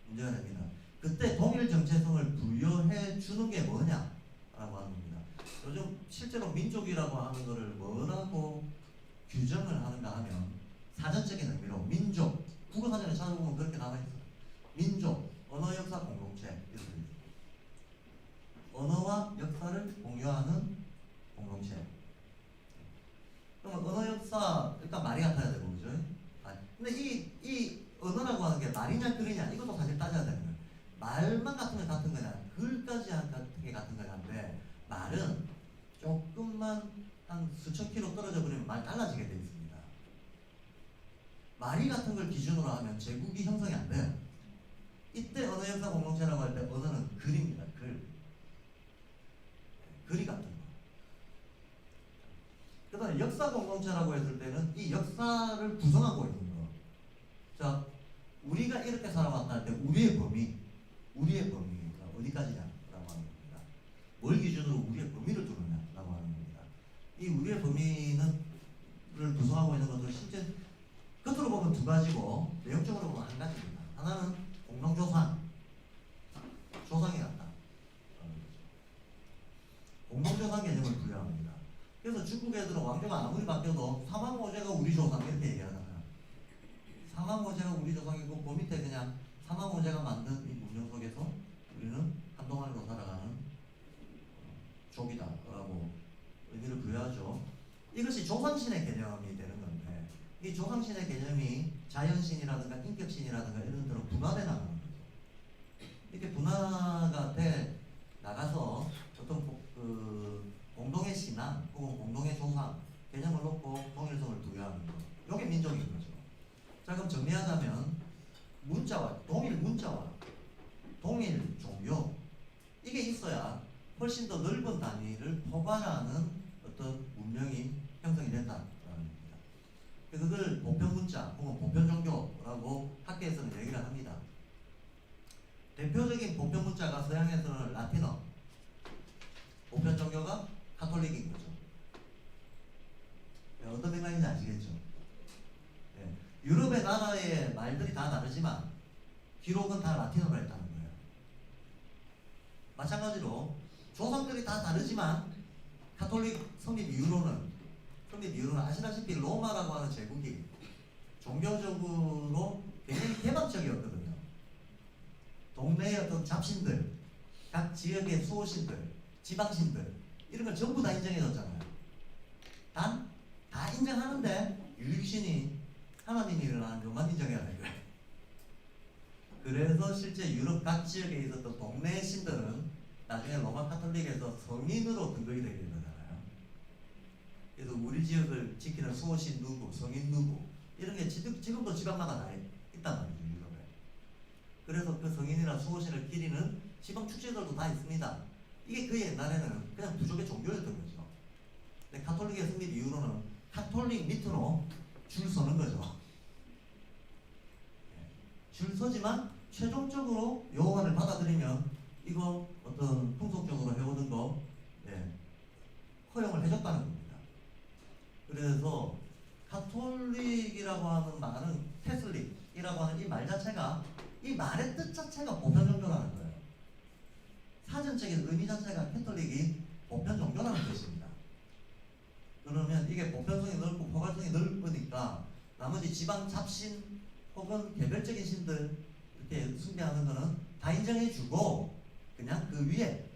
문제가 됩니다. 그때 동일 정체성을 부여해 주는 게 뭐냐 민족이다라고 하는 겁니다. 요즘 실제로 민족이라고 하는 것을 뭐라고 규정을 하는가 하면 사전적인 의미로 민족, 국어사전에 찾아보면 그렇게 나와있어요. 민족, 언어 역사 공동체 이렇게 있어요. 언어와 역사를 공유하는 공동체. 그러면 언어 역사 일단 말이 같아야 되고 그죠? 근데 이 언어라고 하는 게 말이냐 글이냐 이것도 사실 따져야 되는 거예요. 말만 같으면 같은 거냐 글까지 같은 게 같은 거냐인데 말은 조금만 한 수천 킬로 떨어져 버리면 말 달라지게 돼 있습니다. 말이 같은 걸 기준으로 하면 제국이 형성이 안 돼요. 이때 언어 역사 공동체라고 할 때 언어는 글입니다. 글이 같은 거. 그 다음에 역사 공동체라고 했을 때는 이 역사를 구성하고 있는 거. 자, 우리가 이렇게 살아왔다 할 때 우리의 범위가 어디까지냐라고 하는 겁니다. 뭘 기준으로 우리의 범위를 두느냐라고 하는 겁니다. 이 우리의 범위는 를 구성하고 있는 것은 실제 겉으로 보면 두 가지고 내용적으로 보면 한 가지입니다. 하나는 공동조상, 조상이 같다. 공동조상 개념을 부여합니다. 그래서 중국 애들은 왕조가 아무리 바뀌어도 사망오제가 우리 조상 이렇게 얘기하잖아요. 사망오제가 우리 조상이고 그 밑에 그냥 사망오제가 만든 이 문명 속에서 우리는 한동안으로 살아가는 족이다라고 의미를 부여하죠. 이것이 조상신의 개념이 되는 건데 이 조상신의 개념이 자연신이라든가 인격신이라든가 이런 데로 분화돼 나가는 거죠. 이렇게 분화가 돼 나가서 어떤 공동의 신앙 혹은 공동의 조상 개념을 놓고 동일성을 부여하는 것. 이게 민족인 거죠. 자, 그럼 정리하자면 동일 문자와 동일 종교 이게 있어야 훨씬 더 넓은 단위를 포괄하는 어떤 문명이 형성이 된다라는 겁니다. 그걸 보편 문자 혹은 보편 종교라고 학계에서는 얘기를 합니다. 대표적인 보편 문자가 서양에서는 라틴어, 보편 종교가 가톨릭인 거죠. 네, 어떤 맥락인지 아시겠죠? 네, 유럽의 나라의 말들이 다 다르지만 기록은 다 라틴어로 했다는 거예요. 마찬가지로 조상들이 다 다르지만 가톨릭 성립 이후로는 아시다시피 로마라고 하는 제국이 종교적으로 굉장히 개방적이었거든요. 동네의 어떤 잡신들, 각 지역의 수호신들, 지방신들 이런 걸 전부 다 인정해줬잖아요. 단 다 인정하는데 유일신이 하나님이 일어나는 것만 인정해야 되는 거예요. 그래서 실제 유럽 각 지역에 있었던 동네 신들은 나중에 로마 카톨릭에서 성인으로 등극이 되게 되잖아요. 그래서 우리 지역을 지키는 수호신 누구, 성인 누구 이런 게 지금도 지방마다 다 있단 말이죠. 유럽에. 그래서 그 성인이나 수호신을 기리는 지방 축제들도 다 있습니다. 이게 그 옛날에는 그냥 부족의 종교였던 거죠. 근데 가톨릭의 성립 이후로는 가톨릭 밑으로 줄 서는 거죠. 줄 서지만 최종적으로 여호와를 받아들이면 이거 어떤 풍속적으로 해오던 거 허용을 해줬다는 겁니다. 그래서 가톨릭이라고 하는 말은 캐슬릭이라고 하는 이 말 자체가 이 말의 뜻 자체가 보편 종교라는 거예요. 사전적인 의미 자체가 캐톨릭이 보편 종교라는 뜻입니다. 그러면 이게 보편성이 넓고 포괄성이 넓으니까 나머지 지방 잡신 혹은 개별적인 신들 이렇게 숭배하는 거는 다 인정해주고 그냥 그 위에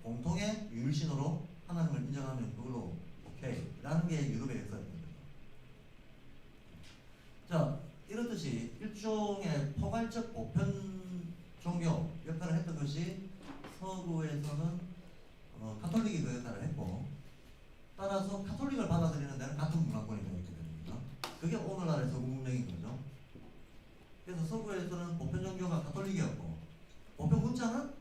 공통의 유일신으로 하나님을 인정하면 그걸로 오케이 라는 게 유럽의 역사입니다. 자, 이렇듯이 일종의 포괄적 보편 종교 역할을 했던 것이 서구에서는 가톨릭이 그 역할을 했고 따라서 가톨릭을 받아들이는 데는 같은 문화권이 되게 됩니다. 그게 오늘날의 서구 문명인 거죠. 그래서 서구에서는 보편 종교가 가톨릭이었고 보편 문자는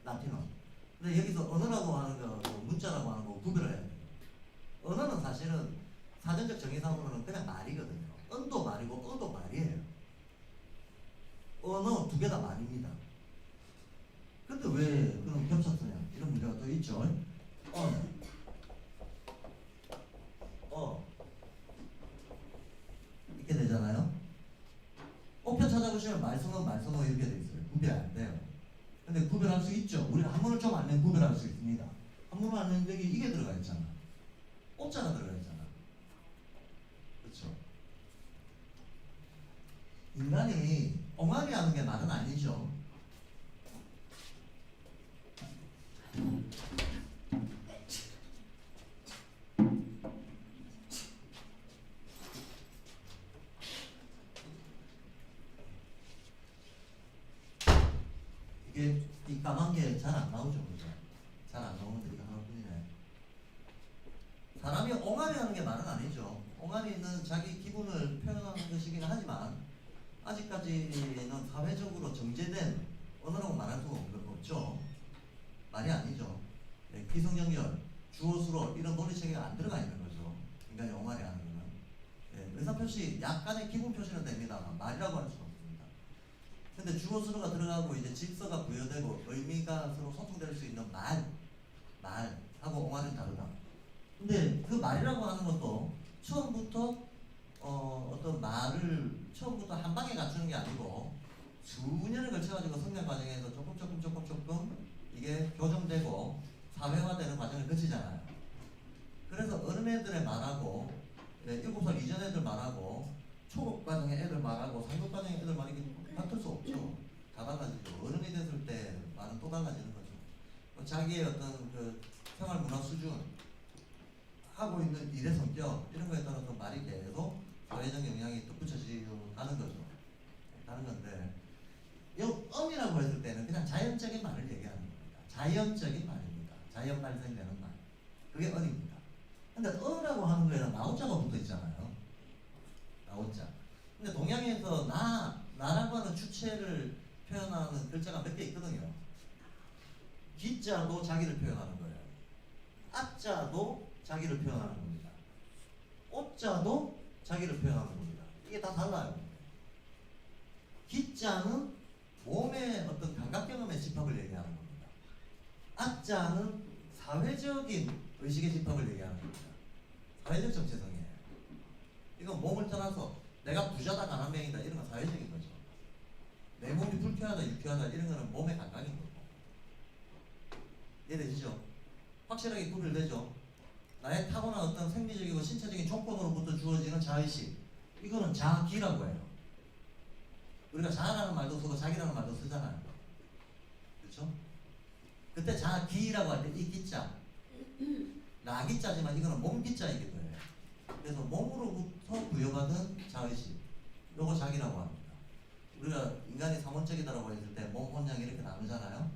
라틴어. 근데 여기서 언어라고 하는 거, 문자라고 하는 거 구별을 해야 돼요. 언어는 사실은 사전적 정의상으로는 그냥 말이거든요. 언도 말이고 어도 말이에요. 언어 두 개 다 말입니다. 근데 왜 그럼 겹쳤으냐? 이런 문제가 또 있죠. 이렇게 되잖아요. 편 찾아보시면 말성어 이렇게 돼 있어요. 구별 안 돼요. 근데 구별할 수 있죠. 우리가 한문을 좀 알면 구별할 수 있습니다. 한문을 알면 여기 이게 들어가 있잖아. 오자가 들어가 있잖아. 그렇죠? 인간이 엉아리 하는 게 말은 아니죠. 이게 이 까만 게 잘 안 나오죠, 그죠? 잘 안 나오는데 이거 하나뿐이네. 사람이 옹알이 하는 게 말은 아니죠. 옹알이는 자기 기분을 표현하는 것이긴 하지만 아직까지는 사회적으로 정제된 언어라고 말할 수가 없죠. 말이 아니죠. 네, 기성정렬, 주어수로 이런 논리체계가 안 들어가 있는 거죠. 인간이 옹알이 하는 거는. 네, 의사표시, 약간의 기분 표시는 됩니다만 말이라고 할 수는 없습니다. 근데 주어수로가 들어가고 이제 직서가 부여되고 의미가 서로 소통될 수 있는 말하고 옹알이는 다르다. 근데 그 말이라고 하는 것도 처음부터 어떤 말을 처음부터 한 방에 갖추는 게 아니고 수년을 걸쳐가지고 성장 과정에서 조금 이게 교정되고 사회화되는 과정을 거치잖아요. 그래서 어린애들의 말하고 7살 이전 애들 말하고 초급 과정의 애들 말하고 상급 과정의 애들 말이 같을 수 없죠. 다 달라지죠. 어른이 됐을 때 말은 또 달라지는 거죠. 자기의 어떤 그 생활 문화 수준 하고 있는 일의 성격 이런 거에 따라서 말이 계속 사회적 영향이 또 붙여지는 거죠. 다른 건데 엄이라고 했을 때는 그냥 자연적인 말을 얘기하는 겁니다. 자연적인 말입니다. 자연 발생되는 말. 그게 언입니다. 근데 어라고 하는 거에는 나오자가 붙어 있잖아요. 나오자. 근데 동양에서 나라고 하는 주체를 표현하는 글자가 몇 개 있거든요. 기자도 자기를 표현하는 거예요. 아자도 자기를 표현하는 겁니다. 오자도 자기를 표현하는 겁니다. 이게 다 달라요. 기자는 몸의 어떤 감각 경험의 집합을 얘기하는 겁니다. 아자는 사회적인 의식의 집합을 얘기하는 겁니다. 사회적 정체성이에요. 이건 몸을 떠나서 내가 부자다 가난뱅이다 이런 건 사회적인 거죠. 내 몸이 불쾌하다 유쾌하다 이런 거는 몸의 감각인 거고. 이해되시죠? 확실하게 구별되죠? 나의 타고난 어떤 생리적이고 신체적인 조건으로부터 주어지는 자의식, 이거는 자기라고 해요. 우리가 자라는 말도 쓰고 자기라는 말도 쓰잖아요. 그렇죠? 그때 자기라고 할 때 이 기자, 나기자지만 이거는 몸기자이기도 해요. 그래서 몸으로부터 부여받은 자의식, 요거 자기라고 합니다. 우리가 인간이 삼원적이다라고 했을 때 몸, 혼양 이렇게 나누잖아요.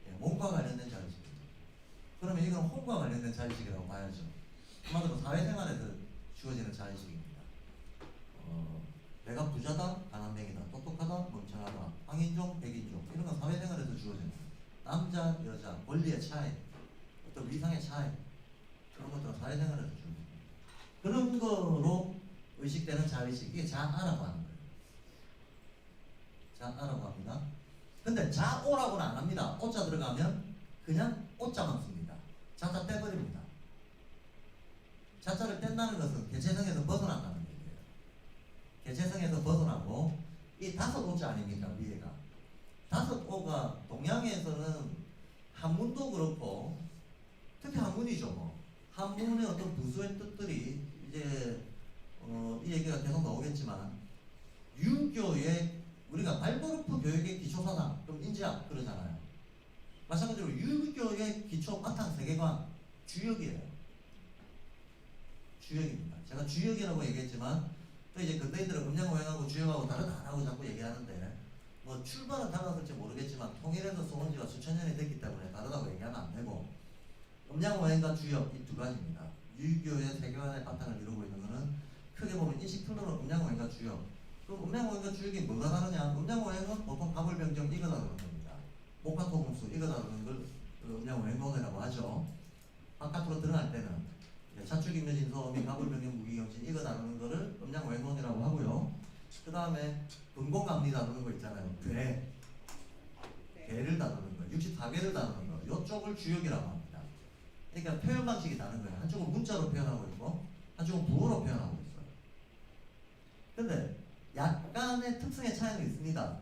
예, 몸과 관련된 자의식. 그러면 이건 혼과 관련된 자의식이라고 봐야죠. 한마디로 사회생활에서 주어지는 자의식입니다. 내가 부자다, 가난뱅이다, 똑똑하다, 멍청하다, 황인종, 백인종 이런 건 사회생활에서 주어지는 거예요. 남자, 여자, 권리의 차이, 어떤 위상의 차이 그런 것들은 사회생활에서 주어집니다. 그런 거로 의식되는 자의식, 이게 자아라고 하는 거예요. 자아라고 합니다. 근데 자오라고는 안 합니다. 오자 들어가면 그냥 오자만 씁니다. 자자 떼버립니다. 자자를 뗀다는 것은 개체성에서 벗어난다는 얘기예요. 개체성에서 벗어나고 이 다섯 오자 아닙니까? 위에가 다섯 오가 동양에서는 한문도 그렇고 특히 한문이죠. 뭐 한문의 어떤 부수의 뜻들이 이제 이 얘기가 계속 나오겠지만 유교의 우리가 발도르프 교육의 기초사상 그럼 인지학 그러잖아요. 마찬가지로 유교의 기초 바탕 세계관 주역이에요. 주역입니다. 제가 주역이라고 얘기했지만 또 이제 근대인들은 음양오행하고 주역하고 다르다라고 자꾸 얘기하는데 뭐 출발은 달랐을지 모르겠지만 통일해서 써온 지가 수천 년이 됐기 때문에 다르다고 얘기하면 안 되고 음양오행과 주역 이 두 가지입니다. 유교의 세계관의 바탕을 이루고 있는 것은 크게 보면 인식틀로는 음양오행과 주역. 그럼 음양오행과 주역이 뭐가 다르냐? 음양오행은 보통 가불병정 이거 다루는 겁니다. 목화토금수 이거 다루는 걸 음양오행론이라고 하죠. 바깥으로 드러날 때는 자축인묘진소음이 가불병정 무기경신 이거 다루는 거를 음양오행론이라고 하고요. 그 다음에 금공감리 다루는 거 있잖아요. 괴를 다루는 거, 64괴를 다루는 거, 이쪽을 주역이라고 합니다. 그러니까 표현 방식이 다른 거예요. 한쪽은 문자로 표현하고 있고 한쪽은 부호로 표현하고 있어요. 근데 약간의 특성의 차이는 있습니다.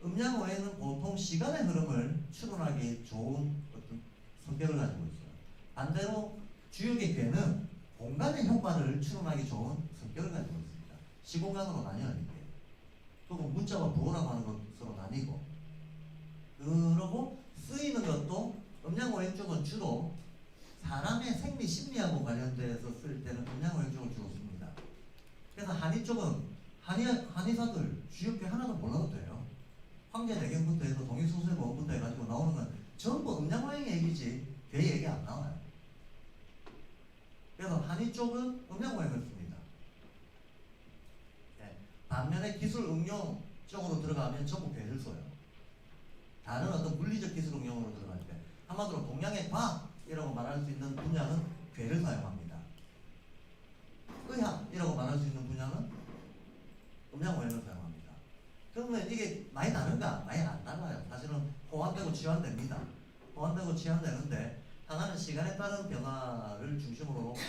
음양 오행은 보통 시간의 흐름을 추론하기 좋은 어떤 성격을 가지고 있어요. 반대로 주역의 괴는 공간의 효과를 추론하기 좋은 성격을 가지고 있습니다. 시공간으로 나뉘어요. 이게. 그리고 문자와 부호라고 하는 것으로 나뉘고, 그러고 쓰이는 것도 음양오행 쪽은 주로 사람의 생리 심리하고 관련돼서 쓸 때는 음양오행 쪽을 주로 씁니다. 그래서 한의 쪽은 한의사들 주역괴 하나도 몰라도 돼요. 황제내경부터 해서 동의소설법부터 해가지고 나오는 건 전부 음양오행 얘기지 괴 얘기 안 나와요. 그래서 한의 쪽은 음양오행을 씁니다. 네. 반면에 기술 응용 쪽으로 들어가면 전부 괴를 써요. 다른 어떤 물리적 기술 응용으로 들어갈 때 한마디로 동양의 과학이라고 말할 수 있는 분야는 괴를 사용합니다. 의학이라고 말할 수 있는 분야는 음양오행을 사용합니다. 그러면 이게 많이 다른가? 많이 안 달라요. 사실은 호환되고 치환됩니다. 호환되고 치환되는데 하나는 시간에 따른 변화를 중심으로 놓고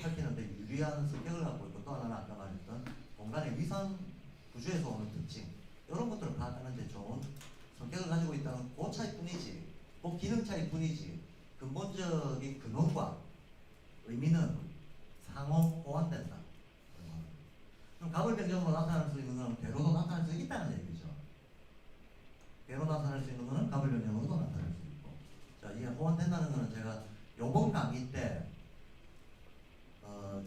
살피는데 유리한 성격을 갖고 있고, 또 하나는 아까 말했던 공간의 위상 구조에서 오는 특징, 이런 것들을 파악하는 데 좋은 성격을 가지고 있다는 그 차이뿐이지, 그 기능 차이뿐이지 근본적인 근원과 의미는 상호 호환된다. 그럼 갑을 변경으로 나타날 수 있는 것은 괴로도 나타날 수 있다는 얘기죠. 괴로 나타날 수 있는 것은 갑을 변경으로도 나타날 수 있고. 자, 이게 호환된다는 것은 제가 요번 강의 때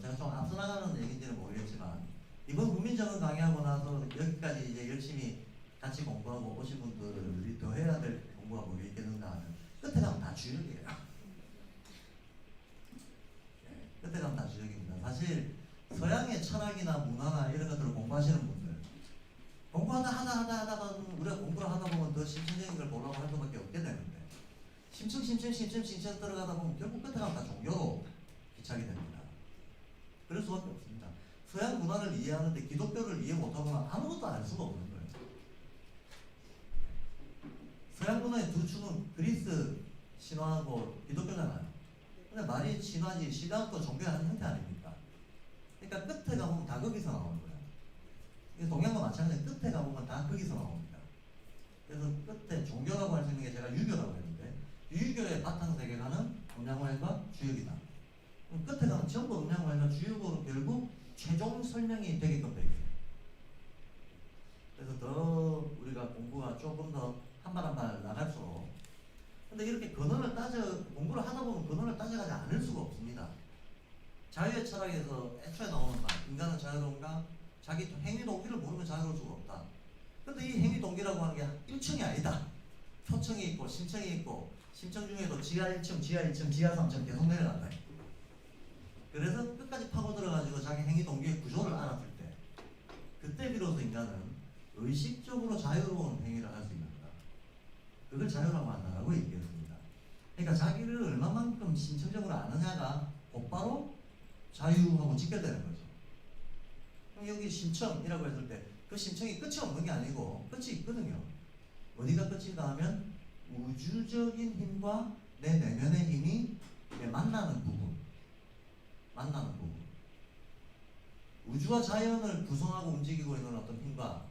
제가 좀 앞서 나가는 얘기인지는 모르겠지만, 이번 국민정은 강의하고 나서 여기까지 이제 열심히 같이 공부하고 오신 분들이 더 해야 될 공부가 뭐 있겠는가 하는, 끝에 가면 다 주역이에요. 네, 끝에 가면 다 주역입니다. 사실 서양의 철학이나 문화나 이런 것들을 공부하시는 분들, 공부하다 우리가 공부를 하다 보면 더 심층적인 걸 보려고 할 수밖에 없게 되는데, 심층 들어가다 보면 결국 끝에 가면 다 종교로 귀착이 됩니다. 그럴 수밖에 없습니다. 서양 문화를 이해하는데 기독교를 이해 못하거나 아무것도 알 수가 없는 거예요. 서양 문화의 두 축은 그리스 신화하고 기독교잖아요. 근데 말이 신화지, 신화도 종교의 한 형태 아닙니까? 그러니까 끝에 가보면 다 거기서 나오는 거예요. 동양과 마찬가지로 끝에 가보면 다 거기서 나옵니다. 그래서 끝에 종교라고 할 수 있는 게 제가 유교라고 했는데, 유교의 바탕 세계관은 음양오행과 주역이다. 끝에 가면 전부 음양오행과 주역으로 결국 최종 설명이 되게끔 되어 있어요. 그래서 더 우리가 공부가 조금 더 한 발 한 발 나갈수록, 근데 이렇게 근원을 공부를 하다 보면 근원을 따져가지 않을 수가 없습니다. 자유의 철학에서 애초에 나오는 말, 인간은 자유로운가? 자기 행위 동기를 모르면 자유로울 수가 없다. 근데 이 행위 동기라고 하는 게 1층이 아니다. 표층이 있고 심층이 있고, 심층 중에도 지하 1층, 지하 2층, 지하 3층 계속 내려간다. 그래서 끝까지 파고 들어가지고 자기 행위 동기의 구조를 알았을 때, 그때 비로소 인간은 의식적으로 자유로운 행위를 할 수 있는 거다. 그걸 자유라고 한다라고 얘기했습니다. 그러니까 자기를 얼마만큼 심층적으로 아느냐가 곧바로 자유하고 직결되는 거죠. 그럼 여기 심층이라고 했을 때 그 심층이 끝이 없는 게 아니고 끝이 있거든요. 어디가 끝인가 하면 우주적인 힘과 내 내면의 힘이 만나는 부분. 우주와 자연을 구성하고 움직이고 있는 어떤 힘과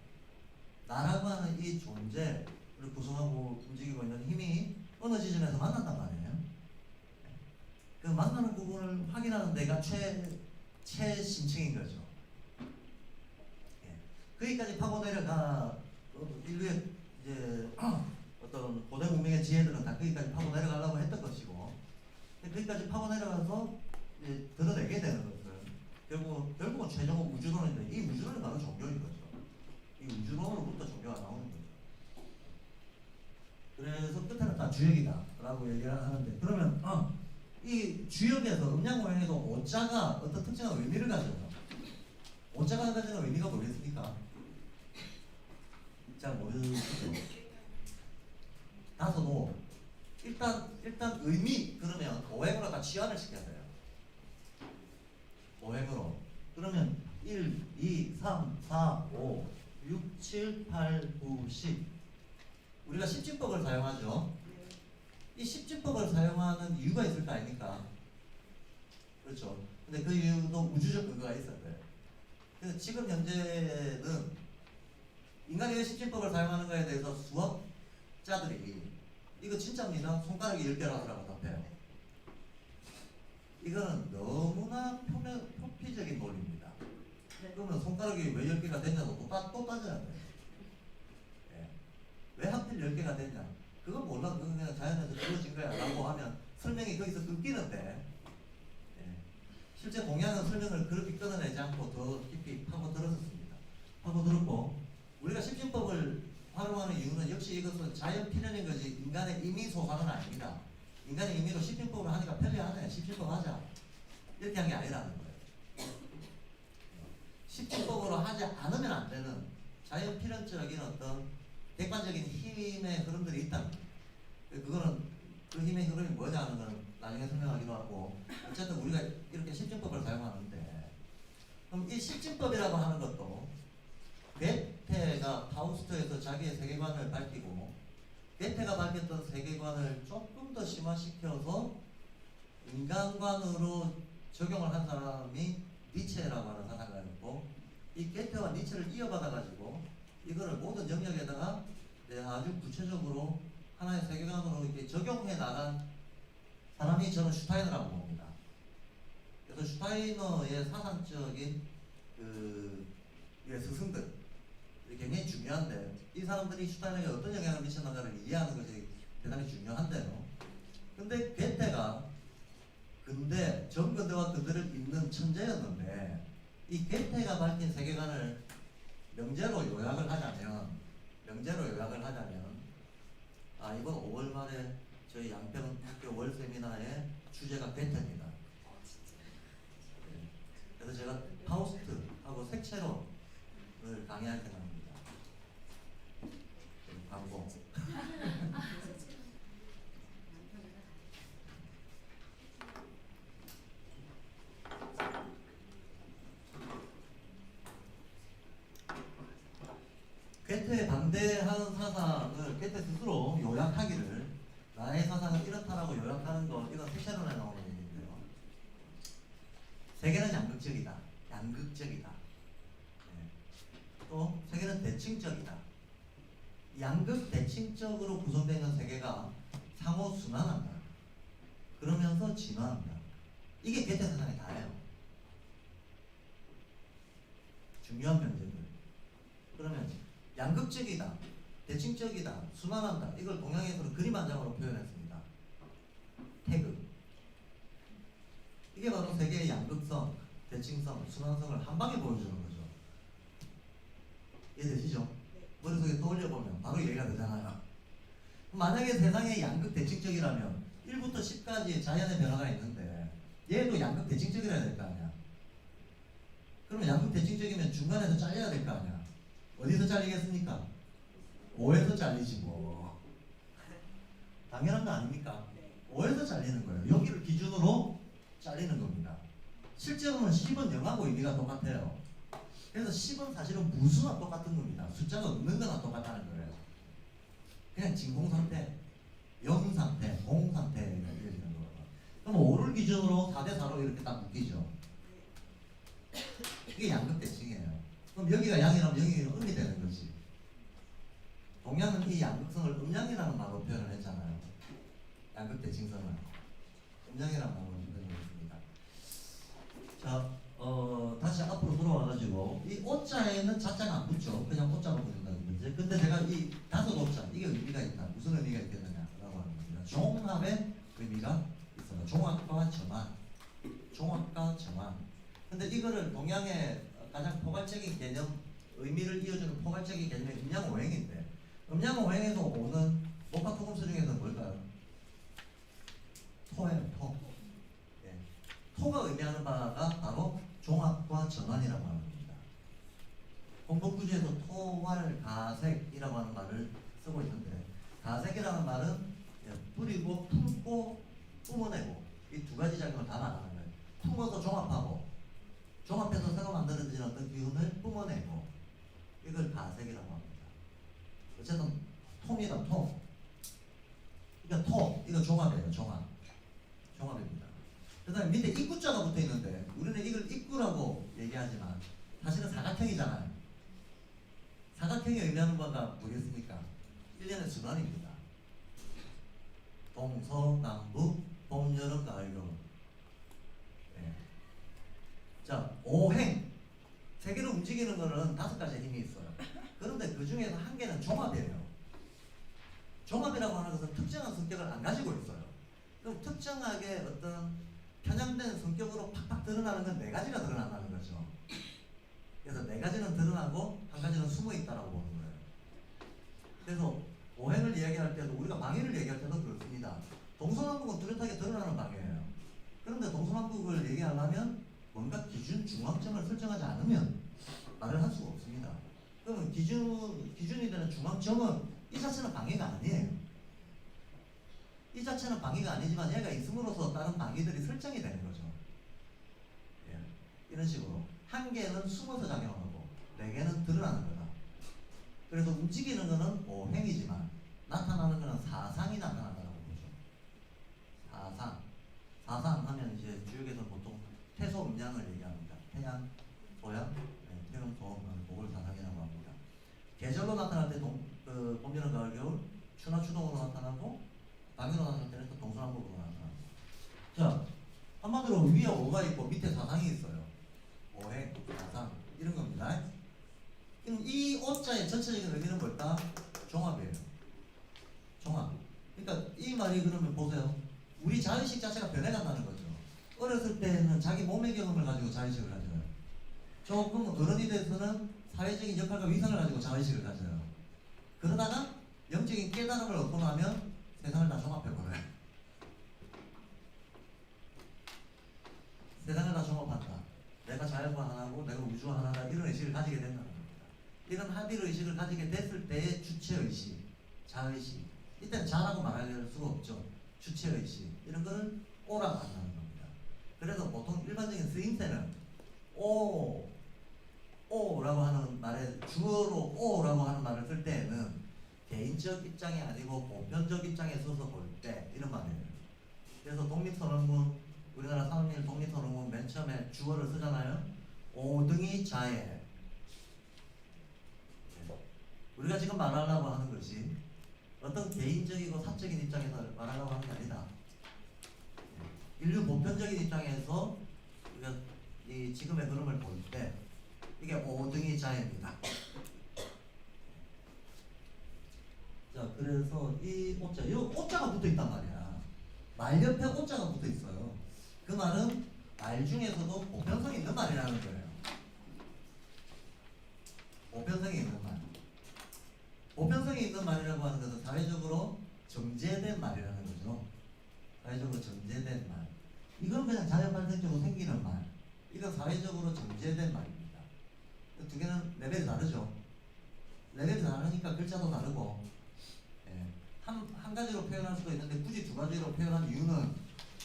나라고 하는 이 존재를 구성하고 움직이고 있는 힘이 어느 지점에서 만난단 말이에요. 그 만나는 부분을 확인하는 데가 최심층인 거죠. 거기까지 파고 내려가 인류의 이제 어떤 고대 문명의 지혜들은 다 거기까지 파고 내려가려고 했던 것이고, 거기까지 파고 내려가서 이제 드러내게 되는 것은 결국은 최종은 우주론인데, 이 우주론이 바로 종교인 거죠. 이 우주론으로부터 종교가 나오는 거죠. 그래서 끝에는 다 주역이다라고 얘기를 하는데, 그러면 이 주역에서 음양오행에서 오자가 어떤 특징과 의미를 가져요. 오자가 가지는 의미가 뭐겠습니까? 잘 모르겠죠. 다소도 일단 의미, 그러면 오행으로 다 치환을 시켜야 돼요. 오행으로. 그러면 1, 2, 3, 4, 5, 6, 7, 8, 9, 10. 우리가 십진법을 사용하죠. 이 십진법을 사용하는 이유가 있을 거 아닙니까? 그렇죠. 근데 그 이유도 우주적 근거가 있어야 돼요. 그래서 지금 현재는 인간의 식진법을 사용하는 것에 대해서 수학자들이 이거 진짜입니다. 손가락이 10개라고 답해요. 이거는 너무나 표피적인 논리입니다. 그러면 손가락이 왜 10개가 됐냐고 또 따져야 돼요. 예. 왜 하필 10개가 됐냐? 그건 몰라. 그건 그냥 자연에서 주어진 거야 라고 하면 설명이 거기서 끊기는데, 예. 실제 공양은 설명을 그렇게 끊어내지 않고 더 깊이 파고들었습니다. 파고들었고, 우리가 십진법을 활용하는 이유는 역시 이것은 자연 필연인 거지 인간의 임의 소상은 아닙니다. 인간의 임의로 십진법을 하니까 편리하네. 십진법 하자. 이렇게 한 게 아니라는 거예요. 십진법으로 하지 않으면 안 되는 자연 필연적인 어떤 객관적인 힘의 흐름들이 있다. 그거는 그 힘의 흐름이 뭐냐 하는 건 나중에 설명하기로 하고, 어쨌든 우리가 이렇게 십진법을 사용하는데, 그럼 이 십진법이라고 하는 것도 괴테가 파우스트에서 자기의 세계관을 밝히고, 괴테가 밝혔던 세계관을 조금 더 심화시켜서 인간관으로 적용을 한 사람이 니체라고 하는 사상가였고, 이 괴테와 니체를 이어받아가지고 이거를 모든 영역에다가 아주 구체적으로 하나의 세계관으로 이렇게 적용해 나간 사람이 저는 슈타이너라고 봅니다. 그래서 슈타이너의 사상적인 스승들 굉장히 중요한데, 이 사람들이 슈타이너에게 어떤 영향을 미쳤는가를 이해하는 것이 대단히 중요한데요. 근데 괴테가 전근대와 근대를 잇는 천재였는데, 이 괴테가 밝힌 세계관을 명제로 요약을 하자면, 이번 5월 말에 저희 양평학교 월 세미나의 주제가 괴테입니다. 그래서 제가 파우스트하고 색채론을 강의할 생각입니다. 광고. 괴테에 반대하는 사상을 괴테 스스로 요약하기를, 나의 사상은 이렇다라고 요약하는 거, 이건 색채론에 나오는 얘기인데요. 세계는 양극적이다. 네. 또 세계는 대칭적이다. 양극 대칭적으로 구성되는 세계가 상호 순환한다. 그러면서 진화한다. 이게 괴테 사상의 다예요. 중요한 명제들. 그러면 양극적이다, 대칭적이다, 순환한다. 이걸 동양에서는 그림 한 장으로 표현했습니다. 태극. 이게 바로 세계의 양극성, 대칭성, 순환성을 한 방에 보여주는 거죠. 이해되시죠? 머릿속에 떠올려보면 바로 이해가 되잖아요. 만약에 세상에 양극 대칭적이라면 1부터 10까지 자연의 변화가 있는데 얘도 양극 대칭적이라야 될 거 아니야. 그러면 양극 대칭적이면 중간에서 잘려야 될 거 아니야. 어디서 잘리겠습니까? 5에서 잘리지 뭐. 당연한 거 아닙니까? 5에서 잘리는 거예요. 여기를 기준으로 잘리는 겁니다. 실제로는 10은 0하고 의미가 똑같아요. 그래서 10은 사실은 무수나 똑같은 겁니다. 숫자가 없는 거나 똑같다는 거예요. 그냥 진공 상태, 0 상태, 0 상태가 이어지는 거예요. 그럼 5를 기준으로 4대 4로 이렇게 딱 묶이죠. 이게 양극 대칭이에요. 그럼 여기가 양이라면 여기가 음이 되는 거지. 동양은 이 양극성을 음양이라는 말로 표현을 했잖아요. 양극 대칭성을 음양이라는 말로 표현을 했습니다. 자, 다시 앞으로 돌아와가지고 이 오자에는 자자가 안 붙죠. 그냥 오자로 붙는다는 거지. 근데 제가 이 다섯 오자, 이게 의미가 있다. 무슨 의미가 있겠느냐라고 하는 겁니다. 종합의 의미가 있어요. 종합과 정한. 근데 이거를 동양의 가장 포괄적인 개념, 의미를 이어주는 포괄적인 개념이 음양오행인데, 음양오행에서 오는 목화토금수 중에서 뭘까요? 토예요, 토. 예. 토가 의미하는 바가 바로 종합과 전환이라고 하는 겁니다. 공법구조에서 토활 가색이라고 하는 말을 쓰고 있는데, 가색이라는 말은 뿌리고 품고 뿜어내고 이 두 가지 작용을 다 말하는 거예요. 품어서 종합하고, 종합해서 새로 만들어진 어떤 기운을 뿜어내고, 이걸 가색이라고 합니다. 어쨌든 톰이다, 톰. 그러니까 톰, 이거 종합이에요, 종합입니다. 그 다음에 밑에 입구자가 붙어 있는데, 우리는 이걸 입구라고 얘기하지만 사실은 사각형이잖아요. 사각형 삼각형이 의미하는 바가 뭐겠습니까? 1년의 순환입니다. 동서남북, 봄, 여름, 가을, 겨울. 예. 자, 오행. 세계를 움직이는 거는 5가지의 힘이 있어요. 그런데 그 중에서 한 개는 종합이에요. 종합이라고 하는 것은 특정한 성격을 안 가지고 있어요. 그럼 특정하게 어떤 편향된 성격으로 팍팍 드러나는 건 4가지가 드러난다는 거죠. 그래서 4가지는 드러나고 1가지는 숨어 있다라고 보는 거예요. 그래서 오행을 이야기할 때도 우리가 방해를 얘기할 때도 그렇습니다. 동서남북은 뚜렷하게 드러나는 방해예요. 그런데 동서남북을 얘기하려면 뭔가 기준 중앙점을 설정하지 않으면 말을 할 수가 없습니다. 그러면 기준이 되는 중앙점은 이 자체는 방해가 아니에요. 이 자체는 방해가 아니지만 얘가 있음으로써 다른 방해들이 설정이 되는 거죠. 예. 이런 식으로 한 개는 숨어서 작용하고 4개는 드러나는 거다. 그래서 움직이는 거는 오행이지만 나타나는 거는 사상이 나타난다고 보죠. 사상 하면 이제 주역에서 보통 태소 음양을 얘기합니다. 태양, 소양, 태양, 소음, 그걸 사상이라고 합니다. 계절로 나타날 때 봄, 여름, 가을, 겨울, 추나 추동으로 나타나고 방위로 나타날 때는 또 동서남북으로 나타납니다. 자, 한마디로 위에 오가 있고 밑에 사상이 있어요. 오행, 사상 이런 겁니다. 그럼 이 오자의 전체적인 의미는 뭘까? 종합이에요. 종합. 그러니까 이 말이 그러면 보세요. 우리 자의식 자체가 변해간다는 거죠. 어렸을 때는 자기 몸의 경험을 가지고 자의식을 가져요. 조금 어른이 돼서는 사회적인 역할과 위상을 가지고 자의식을 가져요. 그러다가 영적인 깨달음을 얻고 나면 세상을 다 종합해버려요. 세상을 다 종합한다. 내가 자연과 하나고 내가 우주와 하나다. 이런 의식을 가지게 된다는 겁니다. 이런 합의의 의식을 가지게 됐을 때의 주체의식, 자의식. 이때는 자라고 말할 수가 없죠. 주체의식. 이런 거를 오라고 한다는 겁니다. 그래서 보통 일반적인 쓰임새는 오라고 하는 말에 주어로 오라고 하는 말을 쓸 때에는 개인적 입장이 아니고 보편적 입장에 서서 볼 때 이런 말이에요. 그래서 독립선언문, 우리나라 3.1 독립선언문 맨 처음에 주어를 쓰잖아요. 오등이 자예. 우리가 지금 말하려고 하는 것이 어떤 개인적이고 사적인 입장에서 말하려고 하는 게 아니다. 인류 보편적인 입장에서 우리가 이 지금의 흐름을 볼 때 이게 오등이 자예입니다. 자, 그래서 이 오자, 이 오자가 붙어 있단 말이야. 말 옆에 오자가 붙어 있어요. 그 말은 말 중에서도 보편성이 있는 말이라는 거예요. 보편성이 있는 말. 보편성이 있는 말이라고 하는 것은 사회적으로 정제된 말이라는 거죠. 사회적으로 정제된 말. 이건 그냥 자연 발생적으로 생기는 말. 이건 사회적으로 정제된 말입니다. 두 개는 레벨이 다르죠. 레벨이 다르니까 글자도 다르고, 예. 한 가지로 표현할 수도 있는데 굳이 2가지로 표현한 이유는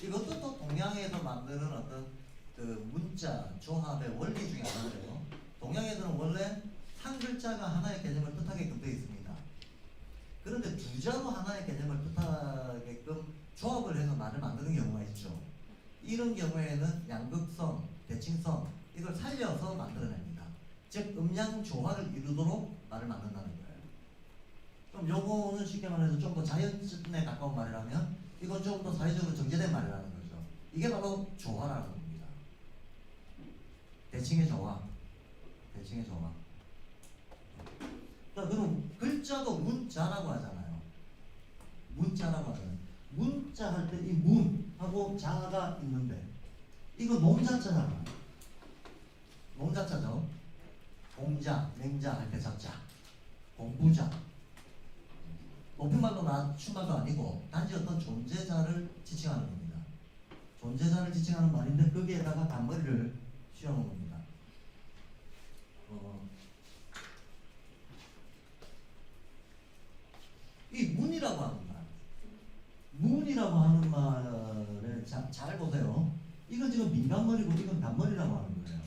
이것도 또 동양에서 만드는 어떤 그 문자 조합의 원리 중에 하나예요. 동양에서는 원래 한 글자가 하나의 개념을 뜻하게끔 되어 있습니다. 그런데 2자로 하나의 개념을 뜻하게끔 조합을 해서 말을 만드는 경우가 있죠. 이런 경우에는 양극성, 대칭성 이걸 살려서 만들어냅니다. 즉 음양 조화를 이루도록 말을 만든다는 거예요. 그럼 요거는 쉽게 말해서 좀 더 자연에 가까운 말이라면 이건 좀 더 사회적으로 정제된 말이라는 거죠. 이게 바로 조화라는 겁니다. 대칭의 조화. 대칭의 조화. 자, 그럼 글자도 문자라고 하잖아요. 문자라고 하잖아요. 문자 할 때 이 문하고 자가 있는데 이거 nom자자잖아. nom자자죠. 공자, 맹자 할 때 자자. 공부자. 높임말도 낮춤말도 아니고 단지 어떤 존재자를 지칭하는 겁니다. 존재자를 지칭하는 말인데 거기에다가 단머리를 씌워놓은 겁니다. 이 문이라고 하는 말, 문이라고 하는 말을 잘 보세요. 이건 지금 민간머리고 이건 단머리라고 하는 거예요.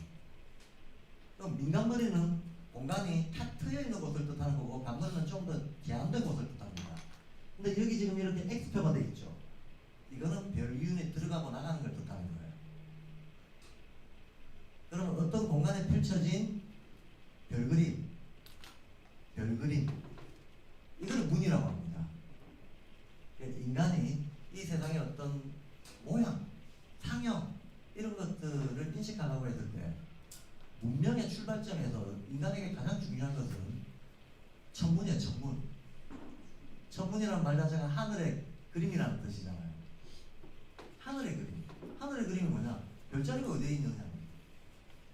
그럼 민간머리는 공간이 탁 트여 있는 곳을 뜻하는 거고 단머리는 좀 더 제한된 곳을 뜻합니다. 근데 여기 지금 이렇게 X표가 돼 있죠. 이거는 별기운이 들어가고 나가는 걸 뜻하는 거예요. 그러면 어떤 공간에 펼쳐진 별그림 인간에게 가장 중요한 것은 천문이에요. 천문. 천문이라는 말 자체가 하늘의 그림이라는 뜻이잖아요. 하늘의 그림. 하늘의 그림이 뭐냐? 별자리가 어디에 있느냐.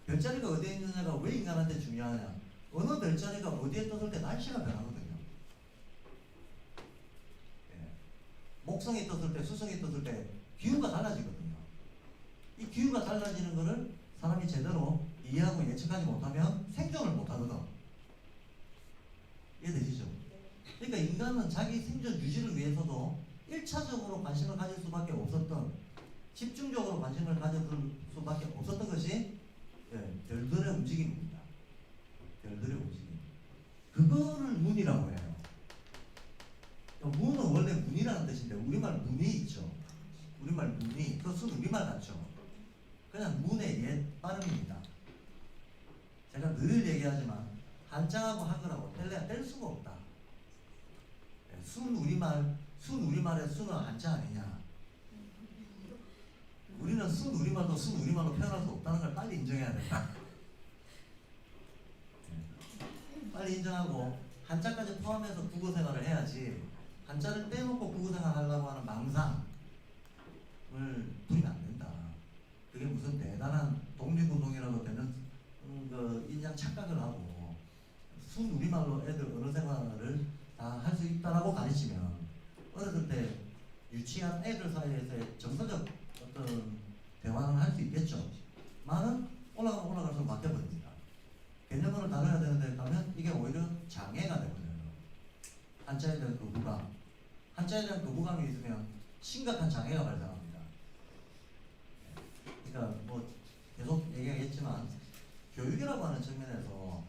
별자리가 어디에 있느냐가 왜 인간한테 중요하냐. 어느 별자리가 어디에 떴을 때 날씨가 변하거든요. 예. 목성이 떴을 때, 수성이 떴을 때 기후가 달라지거든요. 이 기후가 달라지는 거를 사람이 제대로 이해하고 예측하지 못하면 생존을 못하거든. 이해되시죠? 그러니까 인간은 자기 생존 유지를 위해서도 1차적으로 관심을 가질 수밖에 없었던, 집중적으로 관심을 가질 수밖에 없었던 것이 별들의 움직임입니다. 별들의 움직임. 그거를 문이라고 해요. 문은 원래 문이라는 뜻인데 우리말 문이 있죠. 우리말 문이. 그것은 우리말 같죠. 그냥 문의 옛 발음입니다. 제가 늘 얘기하지만 한자하고 한글하고 뗄 수가 없다. 순 우리말의 순은 한자 아니냐. 우리는 순 우리말로 표현할 수 없다는 걸 빨리 인정해야 된다. 빨리 인정하고 한자까지 포함해서 국어 생활을 해야지, 한자를 빼놓고 국어 생활 하려고 하는 망상을 부리면 안 된다. 그게 무슨 대단한 독립운동이라도 되는 그 인양 착각을 하고 순 우리말로 애들 언어 생활을 다 할 수 있다라고 가르치면 어렸을 때 유치한 애들 사이에서의 정서적 어떤 대화는 할 수 있겠죠. 많은 올라갈수록 막혀버립니다. 개념을 다뤄야 되는데 가면 이게 오히려 장애가 되거든요. 한자에 대한 거부감, 한자에 대한 거부감이 있으면 심각한 장애가 발생합니다. 그러니까 뭐 계속 얘기하겠지만 교육이라고 하는 측면에서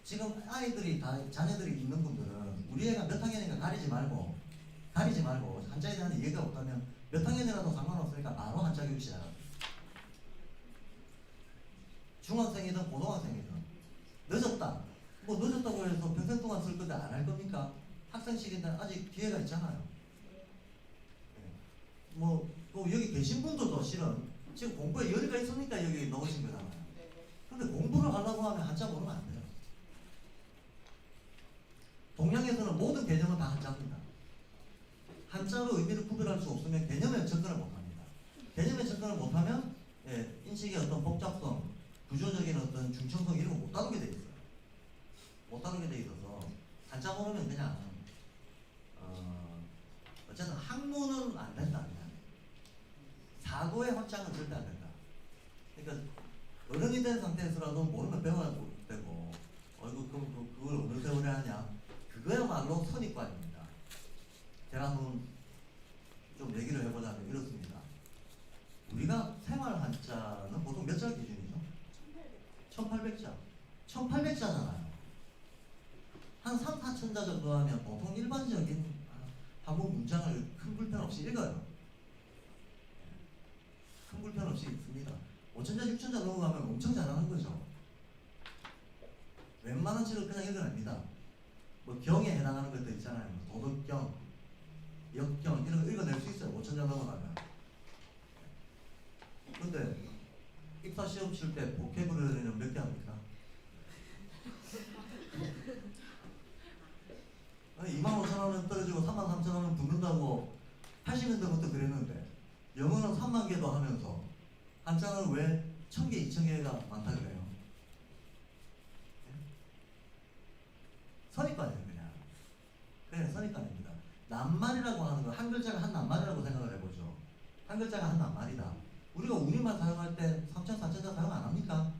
지금 아이들이 다 자녀들이 있는 분들은 우리 애가 몇 학년인가 가리지 말고 한자에 대한 이해가 없다면 몇 학년이라도 상관없으니까 바로 한자 교육 시작합니다. 중학생이든 고등학생이든 늦었다. 뭐 늦었다고 해서 평생 동안 쓸 건데 안 할 겁니까? 학생 시기인데 아직 기회가 있잖아요. 뭐 여기 계신 분들도 실은 지금 공부에 열의가 있으니까 여기 넣으신 거잖아요. 근데 공부를 하려고 하면 한자 모르면 안 돼요. 동양에서는 모든 개념은 다 한자입니다. 한자로 의미를 구별할 수 없으면 개념에 접근을 못합니다. 개념에 접근을 못하면 인식의 어떤 복잡성, 구조적인 어떤 중청성 이런 거 못 다루게 돼 있어요. 못 다루게 돼 있어서 한자 모르면 그냥 어쨌든 학문은 안 된다. 그냥 사고의 확장은 절대 안 된다. 그러니까 어른이 된 상태에서라도 모르면 배워야 되고, 그걸 어느 세월에 하냐? 그거야말로 선입관입니다. 제가 한번 좀 얘기를 해보자면 이렇습니다. 우리가 생활 한자는 보통 몇 자 기준이죠? 1800자. 1800자잖아요. 한 3, 4천 자 정도 하면 보통 일반적인 한국 문장을 큰 불편 없이 읽어요. 큰 불편 없이 읽습니다. 5천자, 6천자 넘어가면 엄청 잘하는 거죠. 웬만한 책을 그냥 읽어냅니다. 뭐 경에 해당하는 것들 있잖아요. 도덕경, 역경 이런 거 읽어낼 수 있어요. 5천자 넘어가면. 근데 입사 시험 칠 때 보케브러리는 몇 개 합니까? 25,000원은 떨어지고 33,000원은 붙는다고 80년대부터 그랬는데 영어는 3만 개도 하면서 한자는 왜 1000개, 2000개가 많다 그래요? 선입관이에요. 그냥 선입관입니다. 낱말이라고 하는 거, 한 글자가 한 낱말이라고 생각을 해보죠. 한 글자가 한 낱말이다. 우리가 우리말 사용할 때 3천, 4천자 사용 안 합니까?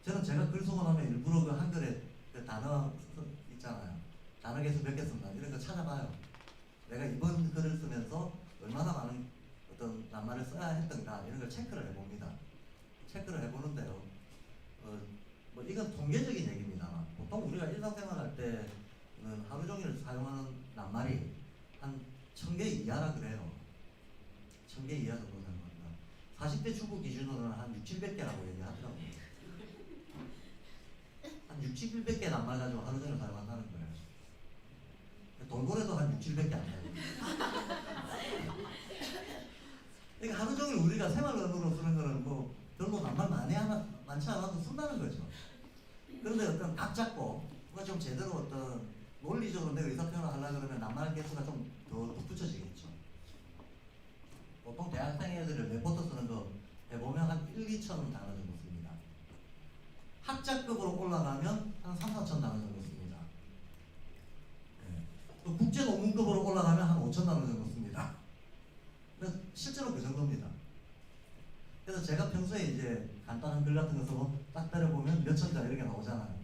저는 제가 글 쓰고 나면 일부러 그 한글에 그 단어 있잖아요. 단어 개수 몇 개 쓴다. 이런 거 찾아봐요. 내가 이번 글을 쓰면서 얼마나 많은 어떤 낱말을 써야 했던가 이런 걸 체크를 해봅니다. 체크를 해보는데요. 뭐 이건 통계적인 얘기입니다만 보통 우리가 일상생활 할 때는 하루 종일 사용하는 낱말이 한 1000개 이하라 그래요. 1000개 이하 정도 사용합니다. 40대 주부 기준으로는 한 600~700개라고 얘기하더라고요. 한 600~700개 낱말 가지고 하루 종일 사용한다는 거예요. 돌고래도 한 600~700개 안 돼요. 그러니까 하루 종일 우리가 생활 언어로 쓰는 거는 뭐 별로 낱말 많지 않아도 쓴다는 거죠. 그런데 어떤 각 잡고 뭔가 좀 제대로 어떤 논리적으로 내 의사 표현을 하려고 그러면 낱말 개수가 좀 더 붙여지겠죠. 보통 대학생 애들을 레포트 쓰는 거 해보면 한 1, 2천 단어 정도 씁니다. 학자급으로 올라가면 한 3, 4천 단어 정도 씁니다. 네. 또 국제 논문급으로 올라가면 한 5천 단어 정도 씁니다. 그래서 실제로 그 정도입니다. 그래서 제가 평소에 이제 간단한 글 같은 거 쓰고 딱 때려보면 몇 천자 이렇게 나오잖아요.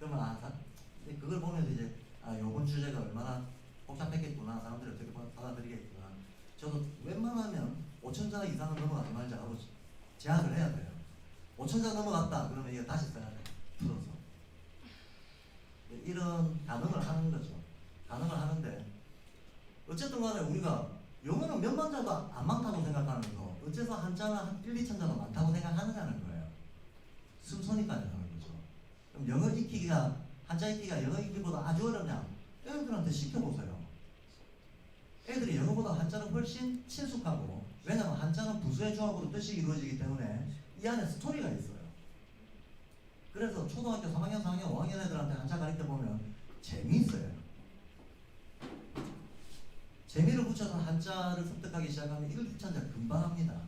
그러면 그걸 보면서 이제 요번 주제가 얼마나 복잡했겠구나, 사람들이 어떻게 받아들이겠구나. 저도 웬만하면 5천자 이상은 넘어가지 말자고 제한을 해야 돼요. 5천자 넘어갔다 그러면 이거 다시 써야 돼요. 풀어서. 이런 가능을 하는 거죠. 가능을 하는데 어쨌든 간에 우리가 영어는 몇만 자도 안 많다고 생각하는 거, 어째서 한자는 한 1, 2천 자도 많다고 생각하느냐는 거예요. 순서니까요 하는 거죠. 그럼 영어 익히기가, 한자 익히기가 영어 익히기보다 아주 어렵냐? 애들한테 시켜보세요. 애들이 영어보다 한자는 훨씬 친숙하고, 왜냐하면 한자는 부수의 조합으로 뜻이 이루어지기 때문에 이 안에 스토리가 있어요. 그래서 초등학교 3학년, 4학년, 5학년 애들한테 한자 가르쳐보면 재미있어요. 재미를 붙여서 한자를 습득하기 시작하면 1, 2천자 금방 합니다.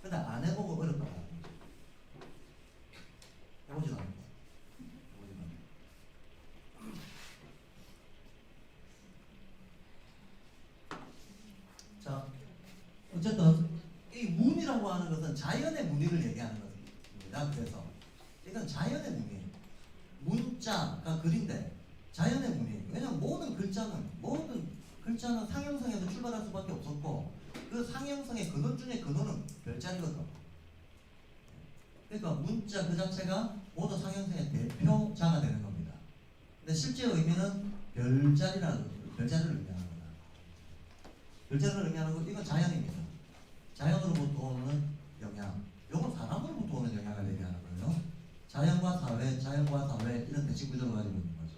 근데 안 해보고 어렵다고 하는 거죠. 해보지도 않고. 자, 어쨌든 이 문이라고 하는 것은 자연의 문의를 얘기하는 것입니다. 그래서 이건 자연의 문의, 문자가 글인데 자연의 문의. 왜냐하면 모든 글자는 상형성에서 출발할 수밖에 없었고, 그 상형성의 근원 중에 근원은 별자리거든. 그러니까 문자 그 자체가 모든 상형성의 대표자가 되는 겁니다. 근데 실제 의미는 별자리를 의미하는 거다. 별자리를 의미하는 거, 이건 자연입니다. 자연으로부터 오는 영향, 이건 사람으로부터 오는 영향을 얘기하는 거예요. 자연과 사회 이런 대칭 구조를 가지고 있는 거죠.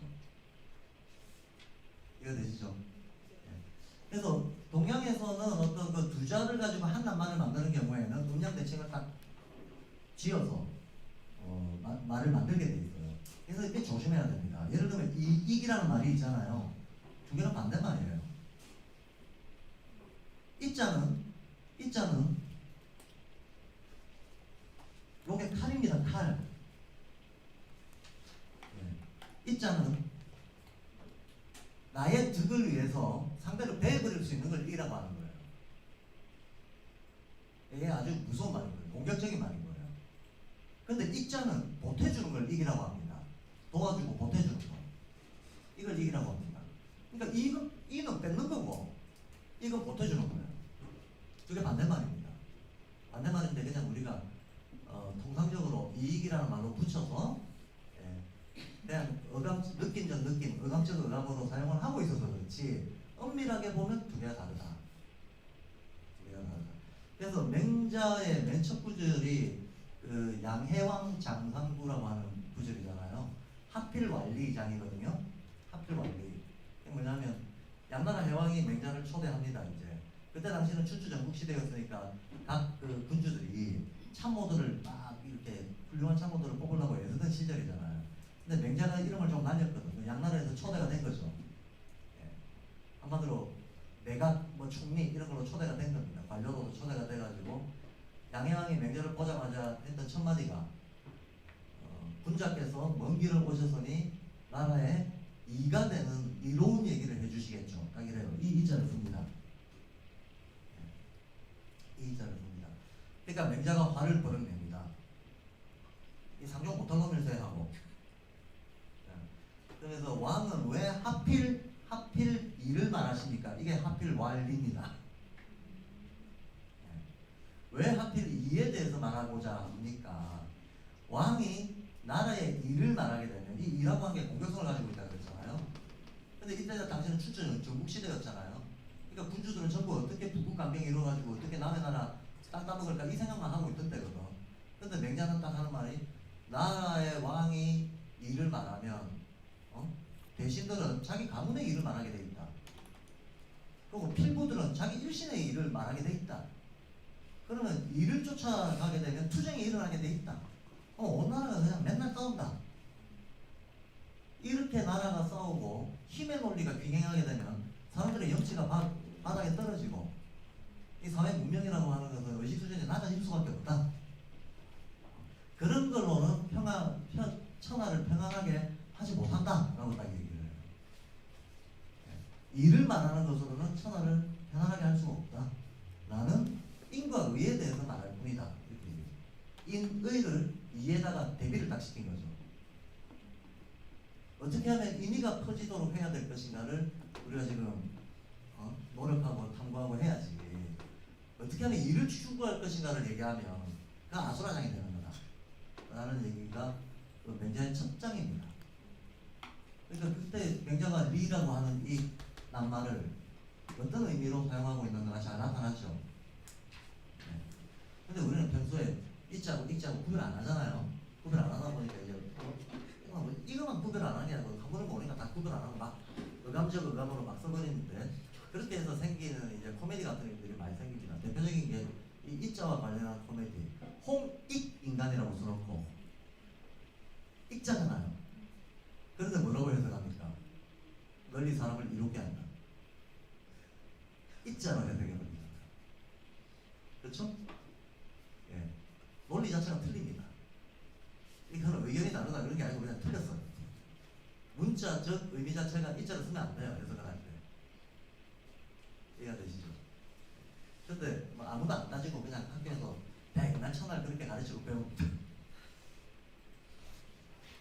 이해가 되시죠? 그래서 동양에서는 어떤 그 두 자를 가지고 한 낱말을 만드는 경우에는 음양 대칭을 딱 지어서 말을 만들게 돼 있어요. 그래서 이게 조심해야 됩니다. 예를 들면 이익이라는 말이 있잖아요. 두 개는 반대말이에요. 이자는 요게 칼입니다. 칼. 이자는 나의 득을 위해서 상대를 베어버릴 수 있는 걸 이라고 하는 거예요. 이게 아주 무서운 말이거든요. 공격적인 말인 거예요. 근데 이자는 보태주는 걸 이기라고 합니다. 도와주고 보태주는 거. 이걸 이기라고 합니다. 그러니까 이는 뺏는 거고, 이건 보태주는 거예요. 두 개 반대말입니다. 반대말인데 그냥 우리가 통상적으로 이익이라는 말로 붙여서 그냥 느낀적 느낌, 의감적 의감으로 사용을 하고 있어서 그렇지, 엄밀하게 보면 두 개가 다르다. 그래서 맹자의 맨 첫 구절이 그 양해왕 장상구라고 하는 구절이잖아요. 하필 완리장이거든요. 하필 완리. 이게 뭐냐면 양나라 해왕이 맹자를 초대합니다. 이제 그때 당시는 춘추 전국 시대였으니까 각 그 군주들이 참모들을 막 이렇게 훌륭한 참모들을 뽑으려고 애쓰던 시절이잖아요. 근데 맹자가 이름을 좀 날렸거든요. 양나라에서 초대가 된 거죠. 한마디로 내각, 총리 이런 걸로 초대가 된 겁니다. 관료로도 초대가 돼가지고 양해왕이 맹자를 보자마자 했던 첫 마디가 군자께서 먼 길을 오셨으니 나라에 이가 되는 이로운 얘기를 해주시겠죠. 딱 이래요. 이 이자를 씁니다. 이 이자를 씁니다. 그러니까 맹자가 화를 버럭냅니다. 이 상종 못한 놈일세 하고. 그래서 왕은 왜 하필 이를 말하십니까? 이게 하필 완리입니다. 왜 하필 이에 대해서 말하고자 합니까? 왕이 나라의 일을 말하게 되면 이 일하고 한 게 공격성을 가지고 있다 그랬잖아요. 근데 이때 당시는 춘추 전국 시대였잖아요. 그러니까 군주들은 전부 어떻게 부국간병이 이루어가지고 어떻게 남의 나라 땅 따먹을까 이 생각만 하고 있던 때거든. 근데 맹자는 딱 하는 말이, 나라의 왕이 일을 말하면 대신들은 자기 가문의 일을 말하게 돼 있다. 그리고 필부들은 자기 일신의 일을 말하게 돼 있다. 그러면 일을 쫓아가게 되면 투쟁이 일어나게 돼 있다. 어느 나라가 그냥 맨날 싸운다. 힘의 논리가 귀행하게 되면 사람들의 영치가 바닥에 떨어지고 이 사회 문명이라고 하는 것은 의식 수준이 낮아질 수밖에 없다. 그런 걸로는 천하를 평안하게 하지 못한다라고 딱 얘기를 해요. 이를 말하는 것으로는 천하를 편안하게 할 수가 없다. 라는 인과 의에 대해서 말할 뿐이다. 이렇게 인의를 이에다가 대비를 딱 시킨 거죠. 어떻게 하면 인의가 퍼지도록 해야 될 것인가를 우리가 지금 노력하고 탐구하고 해야지. 어떻게 하면 이를 추구할 것인가를 얘기하면 그 아수라장이 되는 거다 라는 얘기가 그 맹자의 첫 장입니다. 그러니까 그때 맹자가 리라고 하는 이 낱말을 어떤 의미로 사용하고 있는 거가 잘 나타나죠. 네. 근데 우리는 평소에 이자고 익자고 구별 안 하잖아요. 구별 안 하다 보니까 이제 이거만 구별 안 하는 게 아니고 한 번을 보니까 다 구별 안 하고 막 의감적 의감으로 막 써버리는데, 그렇게 해서 생기는 이제 코미디 같은 것들이 많이 생깁니다. 대표적인 게 이 이자와 관련한 코미디, 홍익 인간이라고 써놓고 익자잖아요. 그런데 뭐라고 해석합니까? 널리 사람을 이롭게 한다. 익자로 해석해버립니다. 그렇죠? 예. 논리 자체가 틀립니다. 이거는 의견이 다르다 그런 게 아니고 그냥 틀렸어요. 문자적 의미 자체가 이자를 쓰면 안 돼요. 해석을 할 때. 이해가 되시죠? 근데 뭐 아무도 안 따지고 그냥 학교에서 백날 천날 그렇게 가르치고 배웁니다.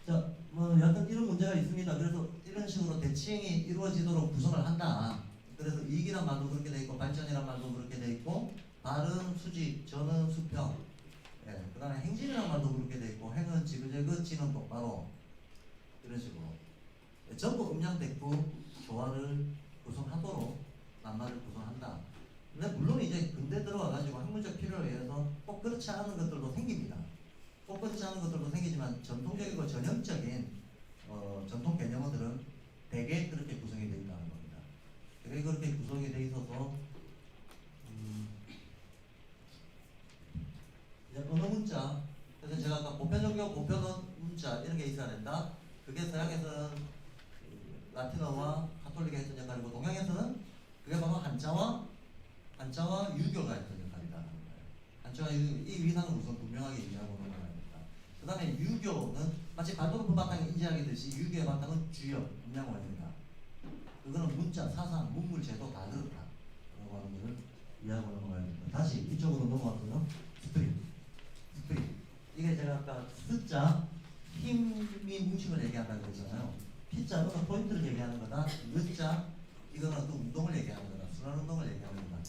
자, 뭐 여하튼 이런 문제가 있습니다. 그래서 이런 식으로 대칭이 이루어지도록 구성을 한다. 그래서 이익이란 말도 그렇게 돼 있고 발전이란 말도 그렇게 돼 있고 발은 수직, 전은 수평, 예, 그 다음에 행진이란 말도 그렇게 돼 있고 행은 지그재그, 지는 똑바로, 이런 식으로 전부 음양대구 조화를 구성하도록 낱말을 구성한다. 근데 물론 이제 근대 들어와가지고 학문적 필요에 의해서 꼭 그렇지 않은 것들도 생깁니다. 꼭 그렇지 않은 것들도 생기지만 전통적이고 전형적인 전통 개념어들은 대개 그렇게 구성이 되어 있다는 겁니다. 대개 그렇게 구성이 되어 있어서 이제 언어 문자, 그래서 제가 아까 보편종교, 보편어 문자 이런 게 있어야 된다. 그게 서양에서는 라틴어와 가톨릭이 했던 역할이고 동양에서는 그게 바로 한자와 유교가 했던 역할이라는 거예요. 한자와 유교, 이 위상을 우선 분명하게 얘기하고 넘어갑니다. 그 다음에 유교는 마치 발도르프 바탕에 인지하기듯이 유교의 바탕은 주역, 음양원입니다. 그거는 문자, 사상, 문물, 제도 다 그렇다 라고 하는 것을 이해하고 넘어가야 됩니다. 다시 이쪽으로 넘어가서요. 스프릿. 이게 제가 아까 S자, 힘이 뭉침을 얘기한다고 했잖아요. P자는 포인트를 얘기하는 거다. U자, 이거는 또 운동을 얘기하는 거다. 순환 운동을 얘기하는 거다.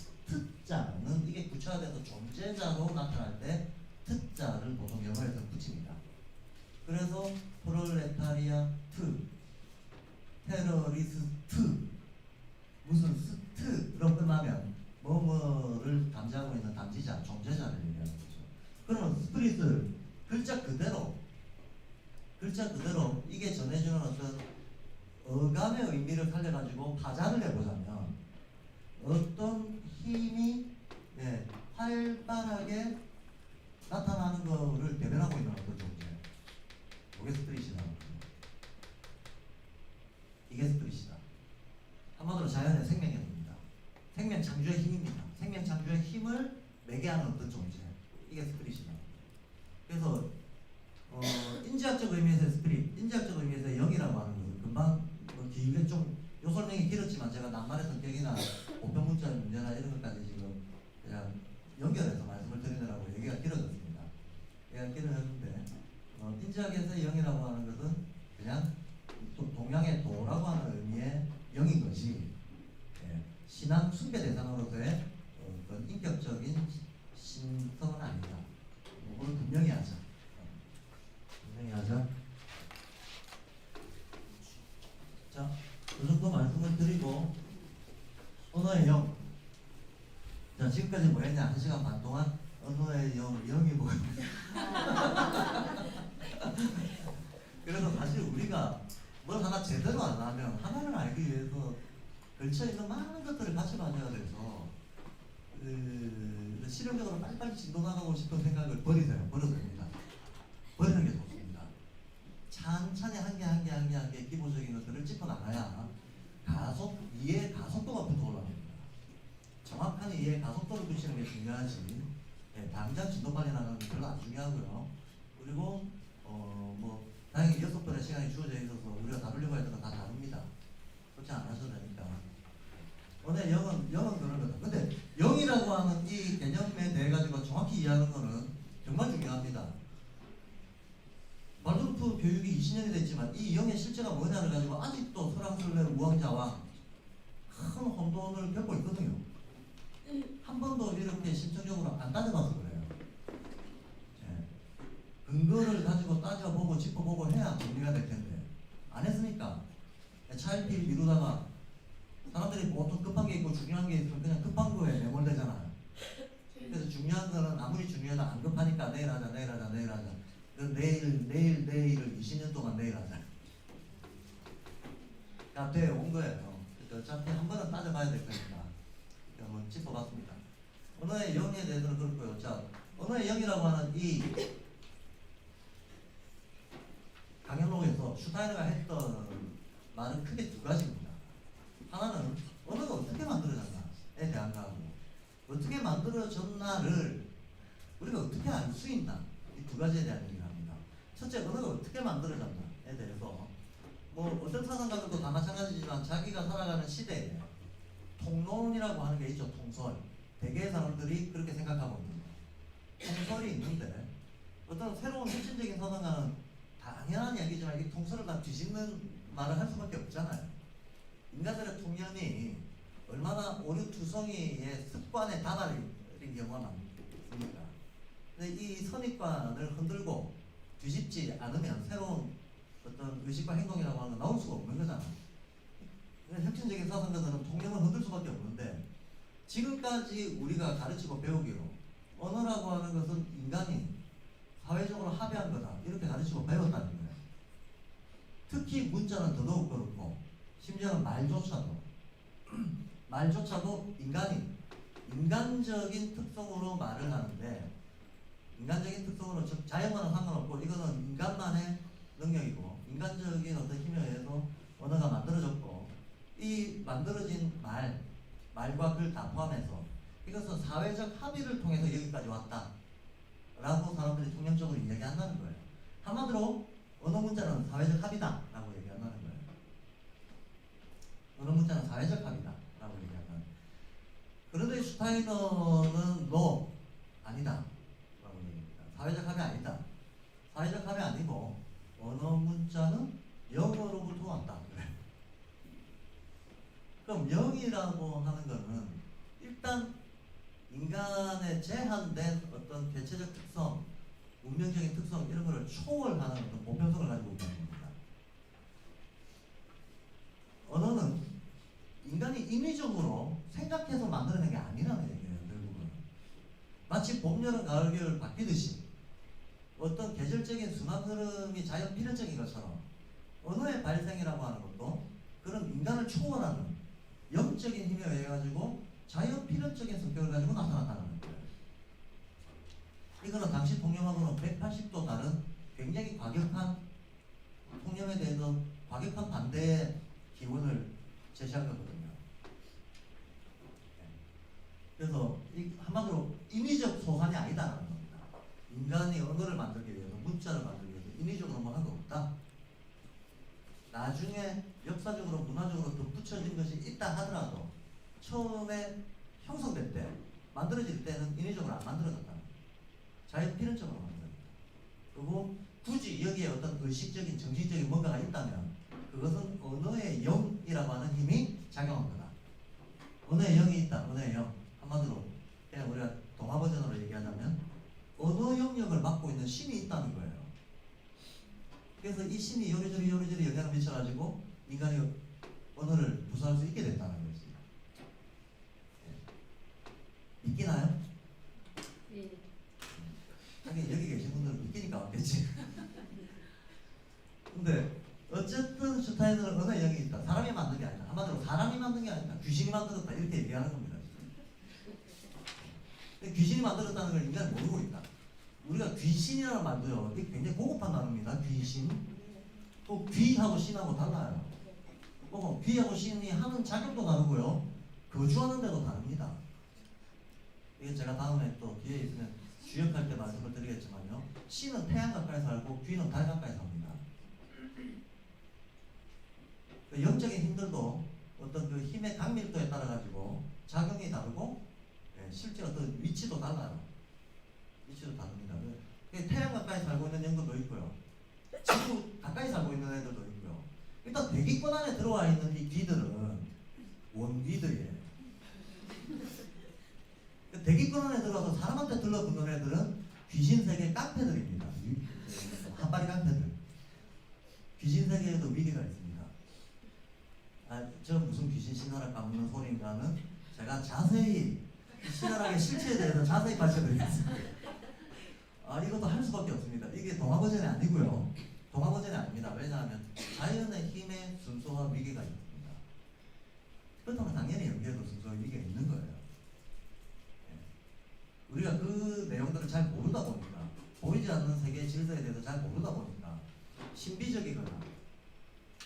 T자는 이게 구체화돼서 존재자로 나타날 때 T자를 보통 영어에서 붙입니다. 그래서 프롤레타리아트, 테러리스트, 무슨 스트로 끝나면 뭐뭐를 담지하고 있는 담지자, 존재자를 얘기하는 거죠. 그러면 스프릿을 글자 그대로 이게 전해주는 어떤 어감의 의미를 살려가지고 파장을 해보자면 어떤 힘이 활발하게 나타나는 거를 대변하고 있는 어떤 존재, 이게 스프릿이라는 거죠. 이게 스프릿이다. 한마디로 자연의 생명력입니다. 생명 창조의 힘입니다. 생명 창조의 힘을 매개하는 어떤 존재, 이게 스프릿이다. 그래서 인지학적 의미에서의 스피릿, 인지학적 의미에서의 영이라고 하는 것은 금방 길게 좀 요 설명이 길었지만 제가 낱말의 성격이나 보편 문자의 문제나 이런 것까지 지금 그냥 연결해서 말씀을 드리느라고 얘기가 길어졌습니다. 얘기가 길어졌는데 인지학에서의 영이라고 하는 것은 그냥 동양의 도라고 하는 의미의 영인 것이 신앙 숭배 대상으로서의 어떤 인격적인 신성은 아니다. 이걸 분명히 하자. 자, 그 정도 말씀을 드리고 언어의 영. 자, 지금까지 뭐 했냐? 1시간 반 동안 언어의 영이 뭐예요? 그래서 사실 우리가 뭘 하나 제대로 안 하면 하나를 알기 위해서 걸쳐있는 많은 것들을 같이 가져야 돼서 실용적으로 빨리빨리 진도 나가고 싶은 생각을 버리세요. 버려도 됩니다. 버리는 게 좋습니다. 천천히 한 개 기본적인 것들을 짚어나가야 이해 가속도가 붙어 올라갑니다. 정확한 이해 가속도를 붙이는 게 중요하지. 예, 당장 진도 빨리 나가는 게 별로 안 중요하고요. 그리고 뭐 다행히 6번의 시간이 주어져 있어서 우리가 다루려고 했던 건 다 다릅니다. 걱정 안 하셔도 되니까. 오늘 영은 그런 거다. 근데 영이라고 하는 이 개념에 대해 가지고 정확히 이해하는 거는 정말 중요합니다. 발도르프 교육이 20년이 됐지만 이 영의 실제가 뭐냐를 가지고 아직도 서랑설레 우왕좌왕 큰 혼돈을 겪고 있거든요. 한 번도 이렇게 심층적으로 안 따져봐서 그래요. 예. 근거를 가지고 따져보고 짚어보고 해야 정리가 될 텐데 안 했으니까 차일피일 미루다가 사람들이 보통 급한 게 있고 중요한 게 있으면 그냥 급한 거에 매몰되잖아요. 그래서 중요한 거는 아무리 중요해도 안 급하니까 내일 하자. 내일을 20년 동안 내일 하자. 야, 돼 온 거예요. 그러니까 어차피 한 번은 따져봐야 될 거니까 한번 짚어봤습니다. 언어의 영에 대해서는 그렇고요. 자, 언어의 영이라고 하는 이 강연록에서 슈타이너가 했던 말은 크게 두 가지입니다. 하나는 언어가 어떻게 만들어졌나에 대한 거하고 어떻게 만들어졌나를 우리가 어떻게 알 수 있나 이 두 가지에 대한 얘기를 합니다. 첫째, 언어가 어떻게 만들어졌나에 대해서 뭐 어떤 사상가들도 다 마찬가지지만 자기가 살아가는 시대에 통론이라고 하는 게 있죠. 통설. 대개의 사람들이 그렇게 생각하고 있는 거. 통설이 있는데 어떤 새로운 혁신적인 사상가는 당연한 이야기지만 이 통설을 다 뒤집는 말을 할 수밖에 없잖아요. 인간들의 통념이 얼마나 오류투성이의 습관의 다발인 경우가 많습니까? 근데 이 선입관을 흔들고 뒤집지 않으면 새로운 어떤 의식과 행동이라고 하는 건 나올 수가 없는 거잖아요. 혁신적인 사상가들은 통념을 흔들 수밖에 없는데 지금까지 우리가 가르치고 배우기로 언어라고 하는 것은 인간이 사회적으로 합의한 거다 이렇게 가르치고 배웠다는 거예요. 특히 문자는 더더욱 그렇고 심지어는 말조차도 인간이 인간적인 특성으로 말을 하는데 인간적인 특성으로 즉 자연과는 상관없고 이거는 인간만의 능력이고 인간적인 어떤 힘에 의해서 언어가 만들어졌고 이 만들어진 말과 글 다 포함해서 이것은 사회적 합의를 통해서 여기까지 왔다 라고 사람들이 통념적으로 이야기한다는 거예요. 한마디로 언어 문자는 사회적 합의다 라고 얘기한다는 거예요. 언어 문자는 사회적 합의다 라고 얘기한다는 거예요. 그런데 슈타이너는 아니다 라고 얘기합니다. 사회적 합의 아니다. 사회적 합의 아니고 언어 문자는 영어로부터 왔다 그래요. 그럼 영이라고 하는 거는 일단 인간의 제한된 어떤 개체적 특성, 운명적인 특성 이런 거를 초월하는 어떤 보편성을 가지고 있다는 겁니다. 언어는 인간이 인위적으로 생각해서 만들어낸 게 아니라는 얘기예요. 결국은 마치 봄, 여름, 가을, 겨울 바뀌듯이 어떤 계절적인 순환 흐름이 자연 필연적인 것처럼 언어의 발생이라고 하는 것도 그런 인간을 초월하는 영적인 힘에 의해 가지고 자연 필연적인 성격을 가지고 나타났다는 거예요. 이거는 당시 통념하고는 180도 다른 굉장히 과격한 통념에 대해서 과격한 반대의 기원을 제시한 거거든요. 그래서 한마디로 인위적 소산이 아니다라는 겁니다. 인간이 언어를 만들기 위해서 문자를 만들기 위해서 인위적으로 뭐 한 거 없다. 나중에 역사적으로 문화적으로 덧붙여진 것이 있다 하더라도 처음에 형성될 때 만들어질 때는 인위적으로 안 만들어졌다. 자연 필연적으로 만들어졌다. 그리고 굳이 여기에 어떤 의식적인 정신적인 뭔가가 있다면 그것은 언어의 영이라고 하는 힘이 작용한 거다. 언어의 영이 있다. 언어의 영. 한마디로 그냥 우리가 동화 버전으로 얘기하자면 언어 영역을 맡고 있는 신이 있다는 거예요. 그래서 이 신이 요리조리 영향을 미쳐가지고 인간이 언어를 구사할 수 있게 됐다는 거지. 믿기나요? 네. 하긴 여기 계신 분들은 믿기니까 왔겠지. 근데 어쨌든 슈타이너는 언어의 영이 있다. 사람이 만든 게 아니다. 한마디로 사람이 만든 게 아니다. 귀신이 만들었다. 이렇게 얘기하는 겁니다. 근데 귀신이 만들었다는 걸 인간은 모르고 있다. 우리가 귀신이라는 말도요, 이게 굉장히 고급한 단어입니다. 귀신. 또 귀하고 신하고 달라요. 귀하고 신이 하는 작용도 다르고요. 거주하는 데도 다릅니다. 이게 제가 다음에 또 기회 있으면 주역할 때 말씀을 드리겠지만요. 신은 태양 가까이 살고 귀는 달 가까이 삽니다. 그 영적인 힘들도 어떤 그 힘의 강밀도에 따라 가지고 작용이 다르고, 예, 실제 어떤 위치도 달라요. 위치도 다릅니다. 태양 가까이 살고 있는 영들도 있고요. 지구 가까이 살고 있는 애들도 있고요. 일단 대기권 안에 들어와 있는 이 귀들은 원귀들이에요. 대기권 안에 들어와서 사람한테 들러붙는 애들은 귀신세계 깡패들입니다. 한바리 깡패들. 귀신세계에도 위기가 있습니다. 저 무슨 귀신 신나라 까먹는 소리인가는 제가 자세히 신나라의 실체에 대해서 자세히 밝혀드리겠습니다. 이것도 할 수밖에 없습니다. 이게 동화 버전이 아니고요. 동화 버전이 아닙니다. 왜냐하면 자연의 힘에 순수한 위기가 있습니다. 그렇다면 당연히 여기에도 순수한 위기가 있는 거예요. 우리가 그 내용들을 잘 모르다 보니까, 보이지 않는 세계의 질서에 대해서 잘 모르다 보니까 신비적이거나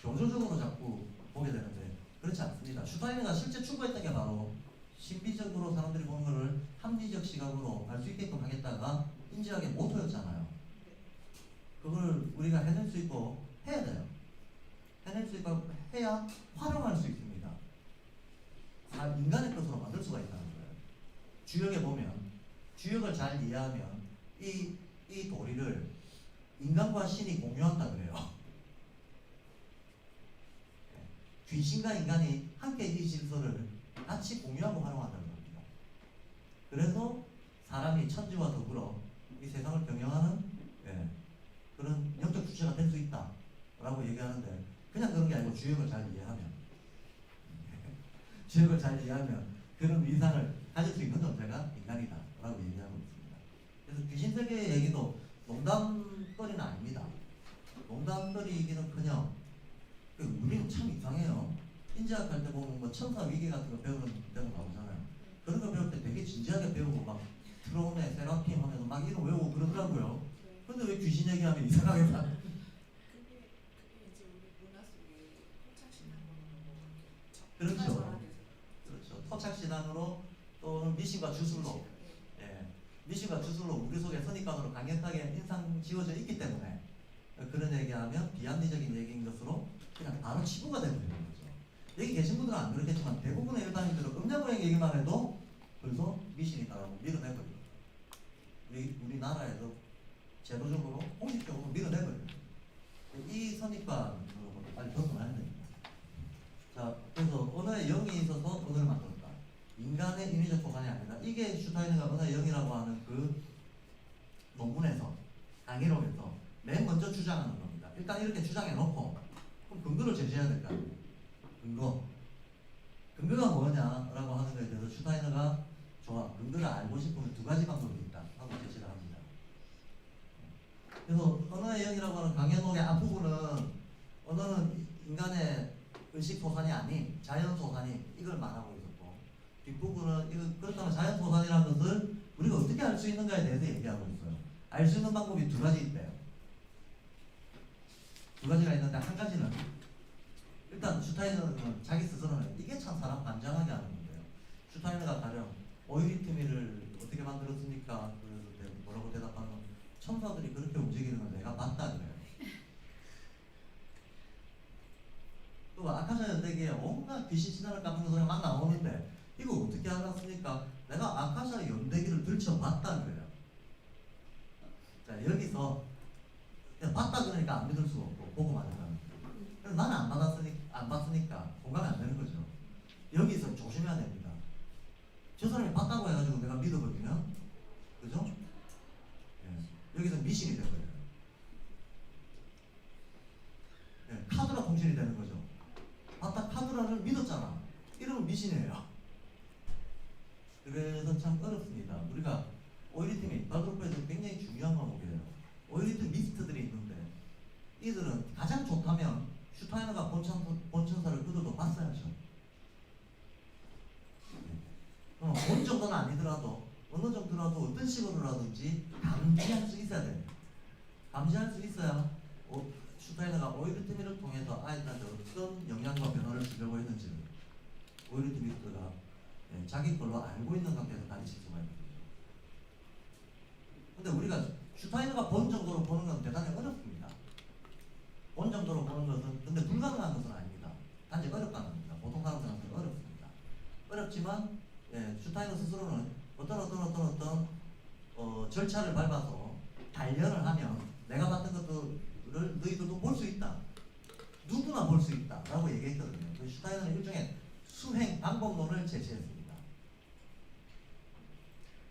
교조적으로 자꾸 보게 되는데 그렇지 않습니다. 슈타이너가 실제 추구했던 게 바로 신비적으로 사람들이 보는 것을 합리적 시각으로 알 수 있게끔 하겠다가 인지하게 모토였잖아요. 그걸 우리가 해낼 수 있고 해야 돼요. 해낼 수 있고 해야 활용할 수 있습니다. 인간의 것으로 만들 수가 있다는 거예요. 주역에 보면, 주역을 잘 이해하면 이 도리를 인간과 신이 공유한다 그래요. 귀신과 인간이 함께 이 질서를 같이 공유하고 활용한다는 겁니다. 그래서 사람이 천지와 더불어 이 세상을 병행하는, 예, 그런 영적 주체가 될 수 있다 라고 얘기하는데, 그냥 그런 게 아니고 주역을 잘 이해하면 주역을 잘 이해하면 그런 위상을 가질 수 있는 존재가 인간이다 라고 얘기하고 있습니다. 그래서 귀신세계의 얘기도 농담거리는 아닙니다. 농담거리이기는커녕 우리는 참 이상해요. 인지학 할 때 보면 뭐 천사 위기 같은 거 배우는 데도 나오잖아요. 그런 거 배울 때 되게 진지하게 배우고 막 트로메, 세라핌 하면서 막 이름 외우고 그러더라고요. 근데 왜 귀신 얘기하면 이상하게 사? 그게 이제 우리 문화 속에 토착신앙으로 그렇죠. 그렇죠. 토착신앙으로 또는 미신과 주술로, 예, 미신과 주술로 우리 속에 선입관으로 강력하게 인상 지어져 있기 때문에 그런 얘기하면 비합리적인 얘기인 것으로 그냥 바로 치부가 되는 거죠. 여기 계신 분들은 안 그렇겠지만 대부분의 일반인들은 음양고행 얘기만 해도 벌써 미신이다라고 밀어내버려요. 우리나라에도 제도적으로 공식적으로 밀어내버려요. 이 선입관으로 빨리 벗어나야 됩니다. 자, 그래서 언어의 영이 있어서 언어를 만들었다. 인간의 인위적 보관이 아니다. 이게 슈타이너가 언어의 영이라고 하는 그 논문에서, 강의록에서 맨 먼저 주장하는 겁니다. 일단 이렇게 주장해놓고 그럼 근거를 제시해야 될 거 아니에요. 근거가 뭐냐라고 하는 거에 대해서 슈타이너가 좋아, 근거를 알고 싶으면 두 가지 방법이 있다 하고 제시를 합니다. 그래서 언어의 영이라고 하는 강연록의 앞부분은 언어는 인간의 의식 소산이 아닌 자연 소산이, 이걸 말하고 있었고, 뒷부분은 이거 그렇다면 자연 소산이라는 것을 우리가 어떻게 알 수 있는가에 대해서 얘기하고 있어요. 알 수 있는 방법이 두 가지 있대요. 두 가지가 있는데, 한 가지는 일단 슈타이너는 자기 스스로는 이게 참 사람 반장하게 하는 건데요. 슈타이너가 가령 오이리트미를 어떻게 만들었습니까? 그래서 뭐라고 대답하는 건, 천사들이 그렇게 움직이는 걸 내가 봤다 그래요. 또 아카샤 연대기에 온갖 귀신 신화를 까먹는 소리가 막 나오는데 이거 어떻게 알았습니까? 내가 아카샤 연대기를 들춰봤다 그래요. 자, 여기서 그냥 봤다 그러니까 안 믿을 수가 없고 보고 말하는. 그래서 나는 안 봤으니까 공감이 안 되는 거죠. 여기서 조심해야 됩니다. 저 사람이 봤다고 해가지고 내가 믿어버리면, 그죠? 예, 여기서 미신이 된 거예요. 예, 카드라 통신이 되는 거죠. 봤다, 카드라를 믿었잖아. 이러면 미신이에요. 그래서 참 어렵습니다. 우리가 오이리트미, 발그룹에서 굉장히 중요한 과목이에요. 오이리트 미스트들이 있는데 이들은 가장 좋다면 슈타이너가 본천사를 그들도 봤어야죠. 본 정도는 아니더라도 어느 정도라도 어떤 식으로라든지 감지할 수 있어야 됩니다. 감지할 수 있어야 슈타이너가 오이르트미를 통해서 아이들한테 어떤 영향과 변화를 주려고 했는지를 오이르트미가 자기 걸로 알고 있는 관계에서 가르칠 수가 있는 거죠. 근데 우리가 슈타이너가 본 정도로 보는 건 대단히 어렵습니다. 본 정도로 보는 것은 근데 불가능한 것은 아닙니다. 단지 어렵다는 겁니다. 보통 사람들한테는 어렵습니다. 어렵지만 슈타이너 스스로는 어떤 절차를 밟아서 단련을 하면 내가 봤던 것들을 너희들도 볼 수 있다. 누구나 볼 수 있다. 라고 얘기했거든요. 그 슈타이너는 일종의 수행 방법론을 제시했습니다.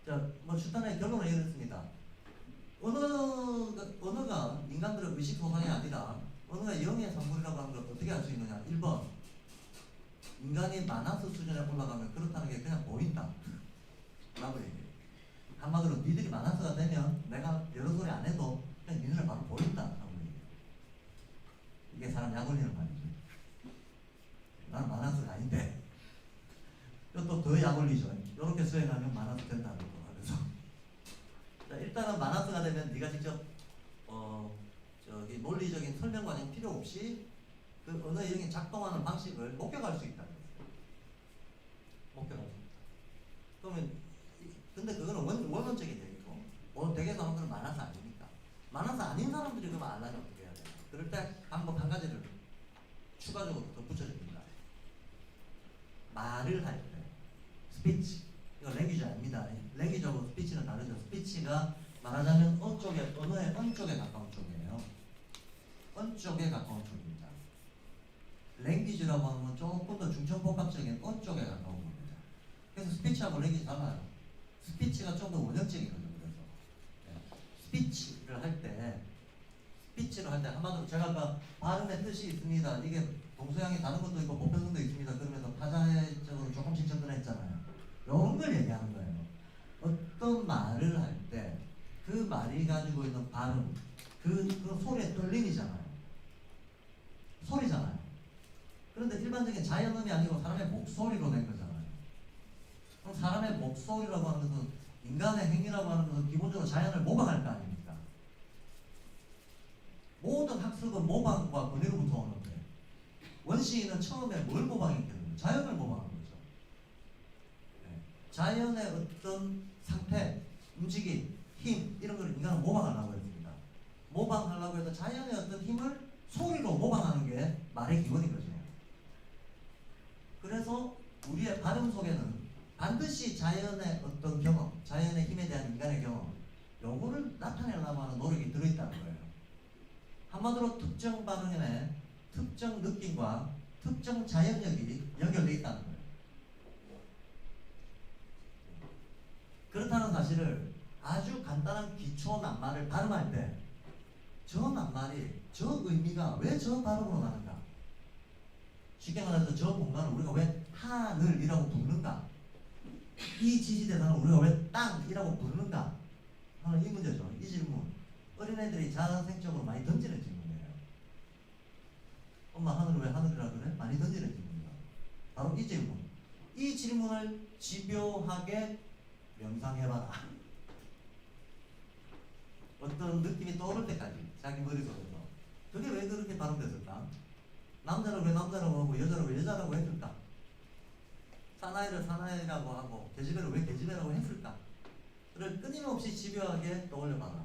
자, 슈타이너의 결론은 이렇습니다. 언어가 인간들의 의식 소상이 아니라 언어가 영의 산물이라고 하는 걸 어떻게 알 수 있느냐? 1번, 인간이 마나스 수준에 올라가면 그렇다는 게 그냥 보인다 라고 얘기해요. 한마디로 니들이 마나스가 되면 내가 여러 소리 안 해도 그냥 니들은 바로 보인다 라고 얘기해요. 이게 사람 약 올리는 말이죠. 나는 마나스가 아닌데 또 더 약 올리죠. 이렇게 수행하면 마나스 된다는 거. 그래서 자, 일단은 마나스가 되면 네가 직접 논리적인 설명 과정 필요 없이 그 언어의 영이 작동하는 방식을 목격할 수 있다는 거예요. 목격할 수 있다. 그러면 근데 그거는 원론적인 얘기고 대개서 하는 건 마나스 아니니까. 마나스 아닌 사람들이 그러면 알라면 어떻게 해야 돼요? 그럴 때 방법 한 가지를 추가적으로 더 붙여줍니다. 말을 할 때 스피치, 이거 랭귀지 아닙니다. 랭귀지하고 스피치는 다르죠. 스피치가 말하자면 언어의 언 쪽에 가까운 쪽이에요. 언 쪽에 가까운 쪽입니다. 랭귀지라고 하는 건 조금 더 중천복합적인 언 쪽에 가까운 겁니다. 그래서 스피치하고 랭귀지 달라요. 스피치가 좀 더 원형적이거든요. 그래서 스피치를 할 때 한마디로 제가 아까 발음의 뜻이 있습니다. 이게 동서양이 다른 것도 있고 보편성도 있습니다. 그러면서 타자적으로 조금씩 접근했잖아요. 이런 걸 얘기하는 거예요. 어떤 말을 할 때 그 말이 가지고 있는 발음, 그 소리의 떨림이잖아요. 소리잖아요. 그런데 일반적인 자연음이 아니고 사람의 목소리로 낸 거잖아요. 그럼 사람의 목소리라고 하는 것은 인간의 행위라고 하는 것은 기본적으로 자연을 모방할 거 아닙니까? 모든 학습은 모방과 권위로부터 오는데 원시인은 처음에 뭘 모방했겠느냐? 자연을 모방한 거죠. 자연의 어떤 상태, 움직임, 힘 이런 걸 인간은 모방하려고 했습니다. 모방하려고 해서 자연의 어떤 힘을 소리로 모방하는 게 말의 기본인 거죠. 그래서 우리의 발음 속에는 반드시 자연의 어떤 경험, 자연의 힘에 대한 인간의 경험, 요거를 나타내려고 하는 노력이 들어있다는 거예요. 한마디로 특정 발음에 특정 느낌과 특정 자연력이 연결되어 있다는 거예요. 그렇다는 사실을 아주 간단한 기초 낱말을 발음할 때 저 낱말이, 저 의미가 왜 저 발음으로 나는가? 쉽게 말해서 저 공간을 우리가 왜 하늘이라고 부르는가? 이 지지대상을 우리가 왜 땅이라고 부르는가? 하는 이 문제죠. 이 질문. 어린애들이 자생적으로 많이 던지는 질문이에요. 엄마 하늘을 왜 하늘이라 그래? 많이 던지는 질문이에요. 바로 이 질문. 이 질문을 집요하게 명상해봐라. 어떤 느낌이 떠오를 때까지 자기 머릿속에서 그게 왜 그렇게 발음됐을까? 남자를 왜 남자라고 하고 여자를 왜 여자라고 했을까? 사나이를 사나이라고 하고 계집애를 왜 계집애라고 했을까? 를 끊임없이 집요하게 떠올려봐라.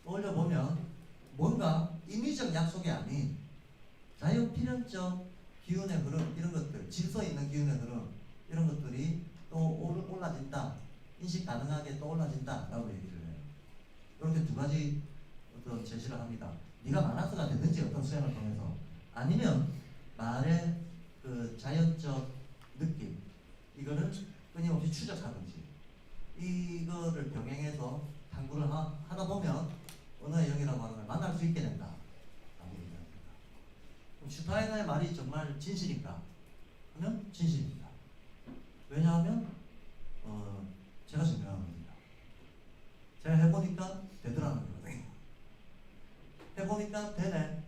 떠올려보면 뭔가 인위적 약속이 아닌 자연 필연적 기운의 흐름 이런 것들, 질서 있는 기운의 흐름 이런 것들이 또 올라진다. 인식 가능하게 떠올라진다 라고 얘기를 해요. 이렇게 두 가지 어떤 제시를 합니다. 네가 마나스가 되든지 어떤 수행을 통해서 아니면 말의 그 자연적 느낌 이거를 끊임없이 추적하든지 이거를 병행해서 탐구를 하다 보면 언어의 영이라고 하는 걸 만날 수 있게 된다 라고 얘기합니다. 그럼 슈타이너의 말이 정말 진실인가? 하면 진실입니다. 왜냐하면 제가 증명한 겁니다. 제가 해보니까 되더라는 거거든요. 해보니까 되네.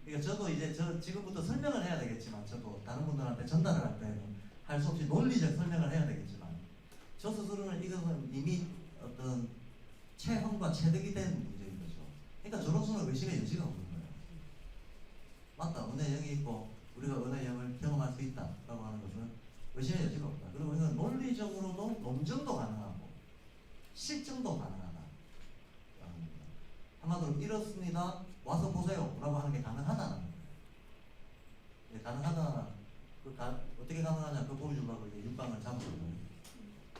그러니까 저도 이제 지금부터 설명을 해야 되겠지만 저도 다른 분들한테 전달을 할 때는 할 수 없이 논리적 설명을 해야 되겠지만 저 스스로는 이것은 이미 어떤 체험과 체득이 된 문제인 거죠. 그러니까 저로서는 의심의 여지가 없는 거예요. 우리가 언어의 영을 경험할 수 있다라고 하는 것은 의심의 여지가 없다. 그리고 이건 논리적으로도 논증도 가능하고 실증도 가능하다. 한마디로 이렇습니다. 와서 보세요라고 하는 게 가능하다는 거예요. 네, 가능하다. 어떻게 가능하냐? 그 보여주려고 이제 윤방을 잡았거든요.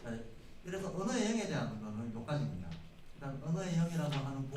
네, 그래서 언어의 영에 대한 거는 여기까지입니다. 일단 언어의 영이라고 하는